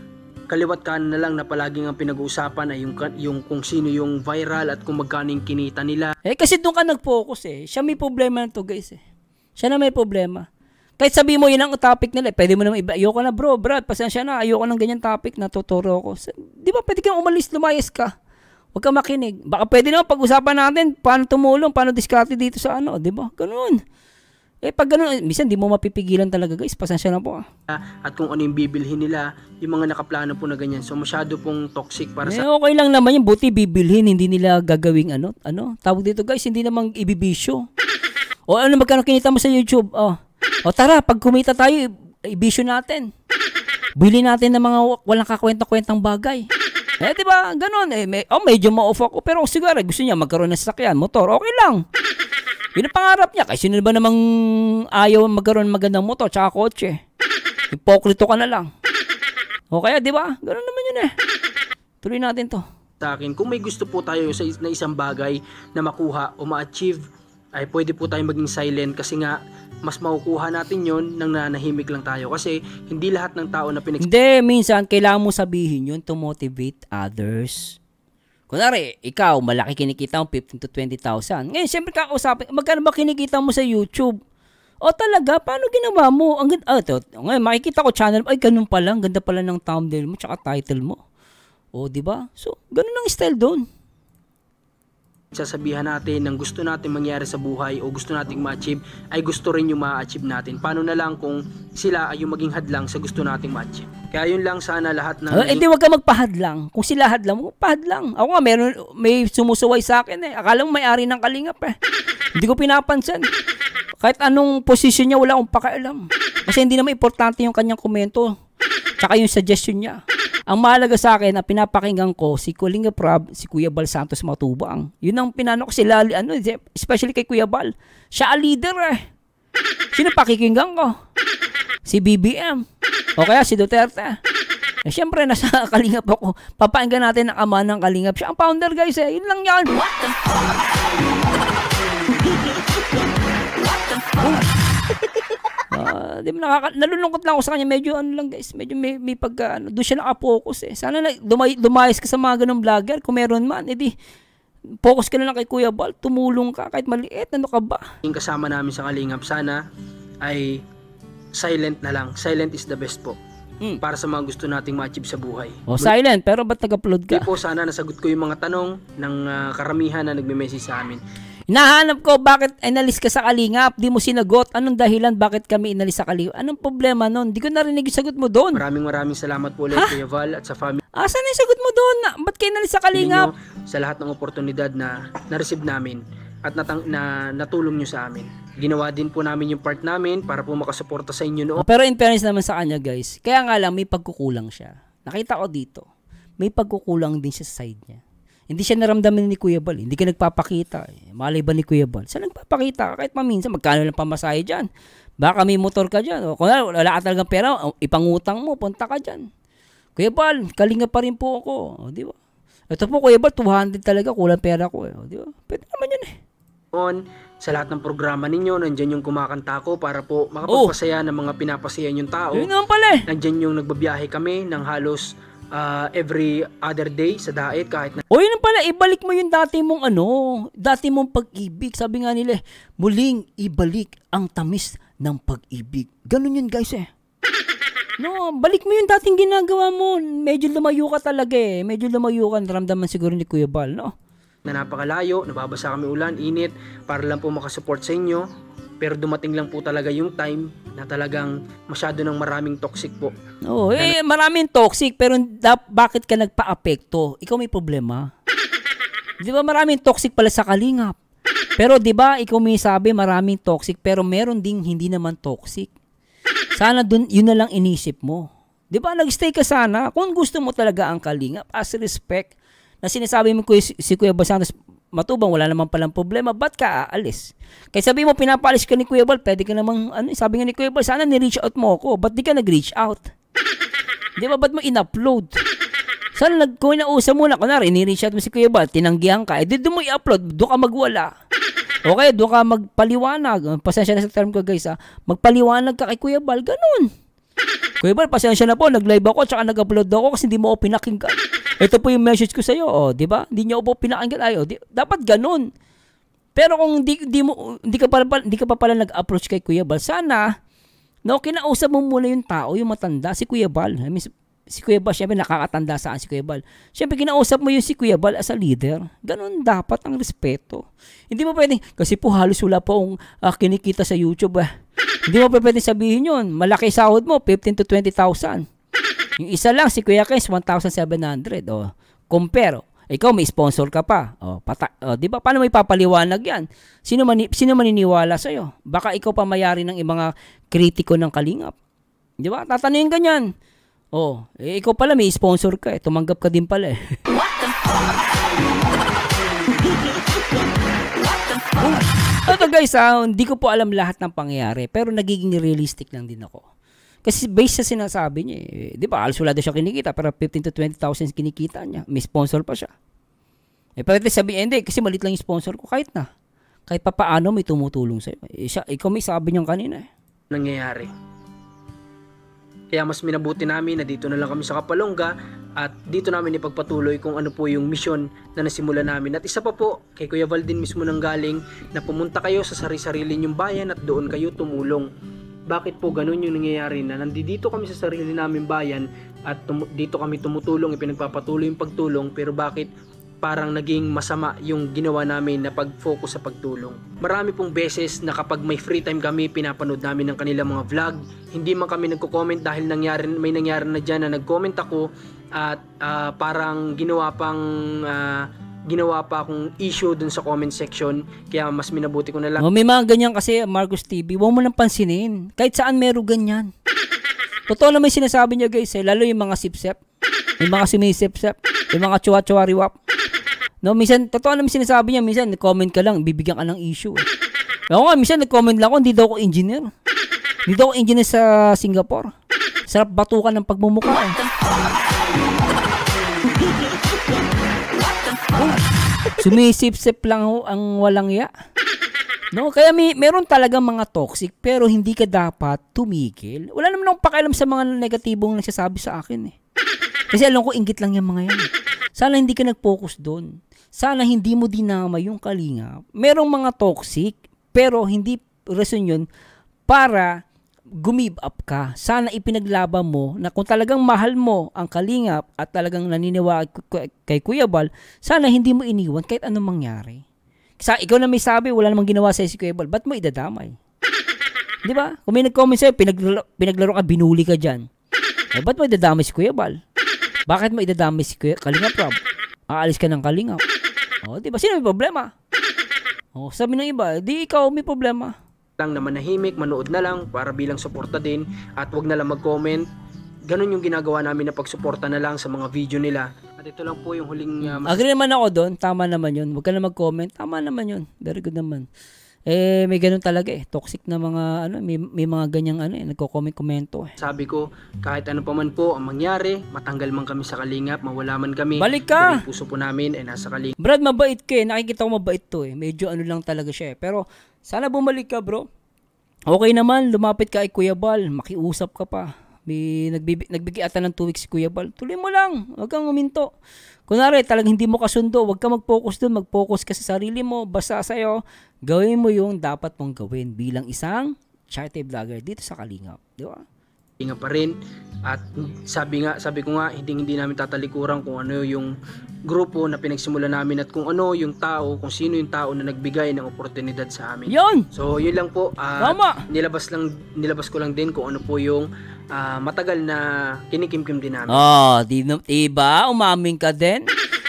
kaliwat kanan na lang na palaging ang pinag-uusapan ay yung kung sino yung viral at kung magkano yung kinita nila. Kasi doon ka nag-focus eh. Siya may problema na to, guys eh. Siya na may problema. Kahit sabi mo yun ang topic nila, pwede mo naman iba. Ayoko na Brad, pasensya na, ayoko ng ganyan topic, natuturo ko. Di ba pwede kang lumayas ka. Huwag ka makinig. Baka pwede naman pag-usapan natin, paano tumulong, paano diskarte dito sa di ba? Ganun. Pag ganun, minsan di mo mapipigilan talaga, guys, pasensya na po. At kung ano yung bibilhin nila, yung mga nakaplano po na ganyan. So masyado pong toxic para sa... Okay lang naman yung buti bibilhin, hindi nila gagawing tawag dito, guys, hindi namang ibibisyo. O magkano kinita mo sa YouTube? O tara, pag kumita tayo, ibisyo natin. Bili natin ng mga walang kakwenta-kwentang bagay. Di ba? Ganun. Medyo ma-off ako. Pero siguro, gusto niya magkaroon ng sasakyan, motor. Okay lang. Yun ang pangarap niya. Kasi sino ba namang ayaw magkaroon magandang motor tsaka kotse? Hipokrito ka na lang. O kaya, di ba? Ganun naman yun eh. Tuloy natin to. Sa akin, kung may gusto po tayo na isang bagay na makuha o ma-achieve, ay pwede po tayo maging silent kasi nga mas makukuha natin yon nang nanahimik lang tayo kasi hindi lahat ng tao na Hindi, minsan kailangan mo sabihin yun to motivate others. Kunwari, ikaw, malaki kinikita mo 15 to 20,000. Ngayon, siyempre kakausapin, magkano ba kinikita mo sa YouTube? O talaga, paano ginawa mo? Ang ganda, ngayon, makikita ko channel, ay ganun pala, ang ganda pala ng thumbnail mo, tsaka title mo. O, di ba? So, ganun ang style doon. Sasabihan natin ng gusto natin mangyari sa buhay o gusto nating ma-achieve ay gusto rin yung ma-achieve natin. Paano na lang kung sila ay yung maging hadlang sa gusto nating ma-achieve. Kaya yun lang sana lahat ng... Hindi, wag ka magpahadlang. Kung sila hadlang, magpahadlang. Ako nga, may sumusuway sa akin eh. Akala mo may-ari ng Kalingap eh. Hindi ko pinapansin. Kahit anong posisyon niya, wala akong pakialam. Kasi hindi naman importante yung kanyang komento. Tsaka yung suggestion niya. Ang mahalaga sa akin na pinapakinggan ko si Kalinga Prab, si Kuya Bal Santos Matubang. Yun ang pinano ko sila, especially kay Kuya Bal. Siya ang leader eh. Sino pakikinggan ko? Si BBM. O kaya si Duterte. Eh, syempre, nasa Kalingap ako. Papakinggan natin ang ama ng Kalingap. Siya ang founder, guys eh. Yun lang yan. What the fuck? Nalulungkot lang ako sa kanya, medyo ano lang guys, medyo may pagka, doon siya naka-focus eh. Sana dumayos ka sa mga ganong vlogger, kung meron man, edi focus ka na lang kay Kuya Bal, tumulong ka kahit maliit, ano ka ba? Yung kasama namin sa Kalingap, sana ay silent na lang. Silent is the best po. Para sa mga gusto nating ma-achieve sa buhay. Silent, pero ba't nag-upload ka? Hindi po, sana nasagot ko yung mga tanong ng karamihan na nagme-message sa amin. Hinahanap ko bakit inalis ka sa Kalingap, di mo sinagot. Anong dahilan bakit kami inalis sa Kalingap? Anong problema nun? Di ko narinig yung sagot mo doon. Maraming salamat po ulit Kuya Val at sa family. Saan yung sagot mo doon? Ba't kayo inalis sa Kalingap? Sa lahat ng oportunidad na na-receive namin at natulong nyo sa amin. Ginawa din po namin yung part namin para po makasuporta sa inyo noon. Pero in fairness naman sa kanya guys, kaya nga lang may pagkukulang siya. Nakita ko dito, may pagkukulang din siya sa side niya. Hindi siya naramdaman ni Kuya Bal. Hindi ka nagpapakita. Malay ba ni Kuya Bal? Saan nagpapakita? Kahit paminsan, magkano lang pamasahe dyan? Baka may motor ka dyan. O kung wala ka talagang pera, ipangutang mo, punta ka dyan. Kuya Bal, Kalinga pa rin po ako. O, di ba? Ito po, Kuya Bal, 200 talaga. Kulang pera ko. O, di ba? Pwede naman yun eh. Sa lahat ng programa ninyo, nandyan yung kumakanta ko para po makapagpasaya ng mga pinapasayan yung tao. Yun naman pala eh. Nandyan yung nagbabiyahe kami ng halos every other day sa Daet kahit na... O yun pala, ibalik mo yung dati mong pag-ibig. Sabi nga nila, muling ibalik ang tamis ng pag-ibig. Ganun yun guys eh. No, balik mo yung dating ginagawa mo. Medyo lumayo ka talaga eh. Medyo lumayo ka, naramdaman siguro ni Kuya Bal, no? Na napakalayo, nababasa kami ulan, init, para lang po makasupport sa inyo. Pero dumating lang po talaga yung time na talagang masyado ng maraming toxic po. Oo, maraming toxic, pero bakit ka nagpa-apekto? Ikaw may problema. Di ba maraming toxic pala sa Kalingap? Pero di ba ikaw may sabi maraming toxic, pero meron ding hindi naman toxic. Sana yun na lang inisip mo. Di ba nag-stay ka sana kung gusto mo talaga ang Kalingap as respect na sinasabi mo si Kuya Bal Santos Matubang, wala naman palang problema, ba't ka aalis? Kaya sabi mo, pinapaalis ka ni Kuya Bal, pwede ka namang, sabi nga ni Kuya Bal, sana ni-reach out mo ako, ba't di ka nag-reach out? Di ba, ba't mo in-upload? Sana kung inausap mo na, kunwari, ni-reach out mo si Kuya Bal, tinanggihan ka, doon mo i-upload, doon ka magwala. Okay, doon ka magpaliwanag, pasensya na sa term ko guys magpaliwanag ka kay Kuya Bal, ganun. Kuya Bal, pasensya na po, nag-live ako, tsaka nag-upload ako kasi hindi mo ako pinakinggan. Ito po yung message ko sa iyo, di ba? Hindi niyo po pinakinggan dapat ganun. Pero kung hindi ka pa pala nag-approach kay Kuya Bal, sana kinausap mo muna yung tao, yung matanda, si Kuya Bal. I mean, si Kuya Bal, syempre nakakatanda saan si Kuya Bal. Syempre kinausap mo yung si Kuya Bal as a leader. Ganun dapat ang respeto. Hindi mo pwedeng, kasi po halos wala po akong kinikita sa YouTube. Hindi mo pwedeng sabihin yun. Malaki sahod mo, 15 to 20,000. Yung isa lang, si Kuya Kens, 1,700. Compare. Ikaw, may sponsor ka pa. Di ba? Paano may papaliwanag yan? Sino maniniwala sa'yo? Baka ikaw pa mayari ng mga kritiko ng Kalingap. Di ba? Tatanungin ka niyan. Ikaw pala, may sponsor ka. Tumanggap ka din pala eh. What the fuck? Ito guys, hindi ko po alam lahat ng pangyayari. Pero nagiging realistic lang din ako. Kasi based sa sinasabi niya, di ba, alas wala daw siya kinikita, pero 15 to 20,000 kinikita niya. May sponsor pa siya. Pwede sabihin, hindi, kasi malit lang yung sponsor ko, kahit pa paano may tumutulong sa'yo. Ikaw may sabi niyo kanina eh. Nangyayari. Kaya mas minabuti namin na dito na lang kami sa Kapalongga at dito namin ipagpatuloy kung ano po yung misyon na nasimula namin. At isa pa po, kay Kuya Val din mismo nang galing na pumunta kayo sa sarili-sarili nyong bayan at doon kayo tumulong. Bakit po ganun yung nangyayari na nandito kami sa sarili namin bayan at dito kami tumutulong, ipinagpapatuloy yung pagtulong, pero bakit parang naging masama yung ginawa namin na pag-focus sa pagtulong? Marami pong beses na kapag may free time kami, pinapanood namin ng kanilang mga vlog. Hindi man kami nagko-comment dahil may nangyari na dyan na nag-comment ako at parang ginawa pa akong issue dun sa comment section, kaya mas minabuti ko na lang. May mga ganyan kasi, Marcos TV, huwag mo nang pansinin. Kahit saan meron ganyan. Totoo naman yung sinasabi niya guys, lalo yung mga sipsep, yung mga sumisipsep, yung mga chua-chua-riwap. No, minsan, totoo naman sinasabi niya, minsan, nag-comment ka lang, bibigyan ka ng issue. Ako nga, minsan, nag-comment lang ako, hindi daw ako engineer. Hindi daw ako engineer sa Singapore. Sarap batukan ng pagmumukha. Sumisip-sip lang ho ang walang ya. No, kaya meron talagang mga toxic, pero hindi ka dapat tumigil. Wala naman akong pakialam sa mga negatibong nagsasabi sa akin eh. Kasi alam ko, inggit lang yung mga yan. Sana hindi ka nag-focus doon. Sana hindi mo dinama yung Kalingap. Merong mga toxic, pero hindi reason yun para gumib up ka. Sana ipinaglaban mo na kung talagang mahal mo ang Kalingap at talagang naniniwala kay Kuya Val, sana hindi mo iniwan kahit anong mangyari. Ikaw na may sabi, wala namang ginawa sa'yo si Kuya Val, ba't mo idadamay? Di ba? Kung may nag-comment sa'yo, pinaglaro ka, binuli ka dyan. Eh, ba't mo idadamay si Kuya Val? Bakit mo idadamay si Kalingap Rob? Aalis ka ng Kalingap. O, di ba? Sino may problema? O, sabi ng iba, di ikaw may problema. Lang na manahimik, manood na lang para bilang suporta din at wag na lang mag-comment. Ganun yung ginagawa namin na pagsuporta na lang sa mga video nila. At ito lang po yung huling agree naman ako doon, tama naman yun. Wag ka na mag-comment, tama naman yun. Very good naman. May ganun talaga toxic na mga may mga ganyang nagko-comment-komento Sabi ko, kahit ano pa man po ang mangyari, matanggal man kami sa Kalingap, mawala man kami, balik ka! Puso po namin ay nasa Kalingap. Brad, mabait ka nakikita ko mabait to medyo lang talaga siya pero sana bumalik ka bro. Okay naman, lumapit ka kay Kuya Val, makiusap ka pa. May nagbigay ata ng 2 weeks si Kuya Val. Tuloy mo lang, wag kang uminto. Kunwari, talagang hindi mo kasundo, wag ka mag-focus doon, mag-focus ka sa sarili mo, basta sa'yo, gawin mo yung dapat mong gawin bilang isang charity vlogger dito sa Kalingap, di ba? Kalingap pa rin at sabi ko nga, hindi namin tatalikuran kung ano yung grupo na pinagsimulan namin at kung ano yung tao, kung sino yung tao na nagbigay ng oportunidad sa amin. Yun! So, yun lang po. Tama! Nilabas ko lang din kung ano po yung matagal na kinikimkim din namin. Diba? Umaming ka din?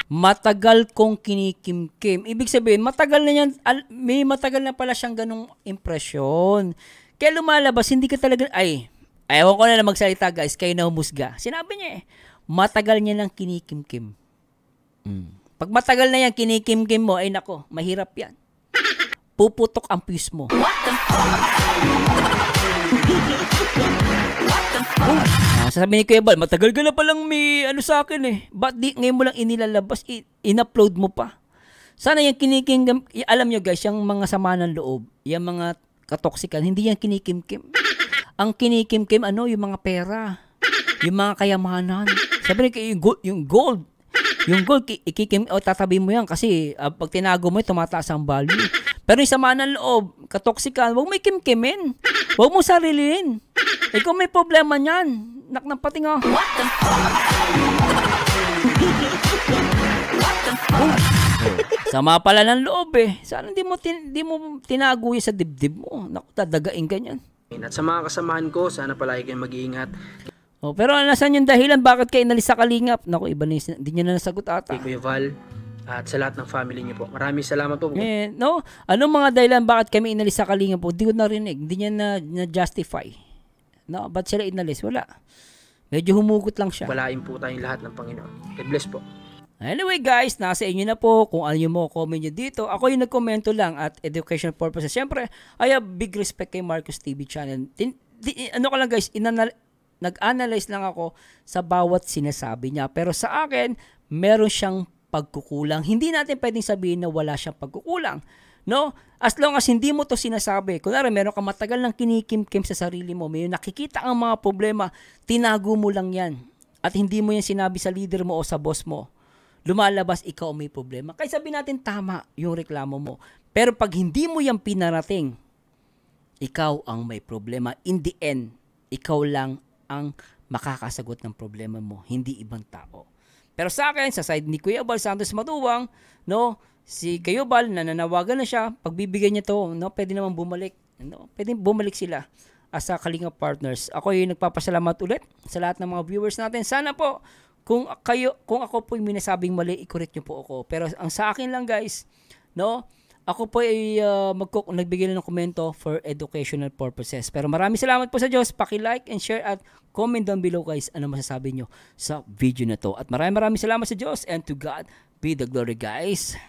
Matagal kong kinikimkim. Ibig sabihin, matagal na yan, may matagal na pala siyang ganong impresyon. Kaya lumalabas, hindi ka talaga, ayaw ko na magsalita guys, kayo na humusga. Sinabi niya matagal niya nang kinikimkim. Pag matagal na yan kinikimkim mo, ay nako, mahirap yan. Puputok ang fuse mo. Sasabi ni Kuya Val, matagal ka na palang may sa akin ba't di ngayon mo lang inilalabas, in-upload mo pa? Sana yung kinikimkim, alam nyo guys, yung mga sama ng loob, yung mga katoksikan, hindi yan kinikimkim. Ang kinikimkim, yung mga pera, yung mga kayamanan. Sabi ni yung gold, tatabi mo yan kasi pag tinago mo, tumataas ang value. Pero yung sama ng loob, katoksikan, huwag may kimkimin. Huwag mo sarilin. Kung may problema niyan, naknapating sama pala ng loob Sana hindi mo tinago yan sa dibdib mo. Naku, dadagain ganyan. At sa mga kasamahan ko, sana palagi kayong mag-iingat. Pero nasan yung dahilan bakit kayo inalis sa Kalingap? Naku, iba na hindi niya na nasagot ata. Kay Kuya Val at sa lahat ng family niyo po. Maraming salamat po. Anong mga dahilan bakit kami inalis sa Kalingap po? Hindi ko narinig. Hindi niya na-justify. Ba't sila inalis? Wala. Medyo humugot lang siya. Walain po tayong lahat ng Panginoon. God bless po. Anyway guys, nasa inyo na po kung ano yung mga comment nyo dito. Ako yung nagkomento lang at education purposes. Siyempre, I have big respect kay Marcos TV channel. Guys, nag-analyze lang ako sa bawat sinasabi niya. Pero sa akin, meron siyang pagkukulang. Hindi natin pwedeng sabihin na wala siyang pagkukulang. No? As long as hindi mo to sinasabi, kunwari meron ka matagal ng kinikimkim sa sarili mo, may nakikita ang mga problema, tinago mo lang yan. At hindi mo yan sinabi sa leader mo o sa boss mo. Lumalabas, ikaw may problema. Kaya sabihin natin tama yung reklamo mo. Pero pag hindi mo yan pinarating, ikaw ang may problema. In the end, ikaw lang ang makakasagot ng problema mo, hindi ibang tao. Pero sa akin, sa side ni Kuya Bal Santos Matuwang, no, si Kuya Bal, nananawagan na siya, pagbibigyan niya to, no, pwede naman bumalik. No, pwede bumalik sila as a Kalinga partners. Ako yung nagpapasalamat ulit sa lahat ng mga viewers natin. Sana po, kung ako po yung minasabing mali, i-correct niyo po ako. Pero ang sa akin lang guys, no, ako po ay nagbigay ng komento for educational purposes. Pero maraming salamat po sa Diyos. Paki-like and share at comment down below guys ano masasabi nyo sa video na to. At maraming salamat sa Diyos and to God be the glory guys.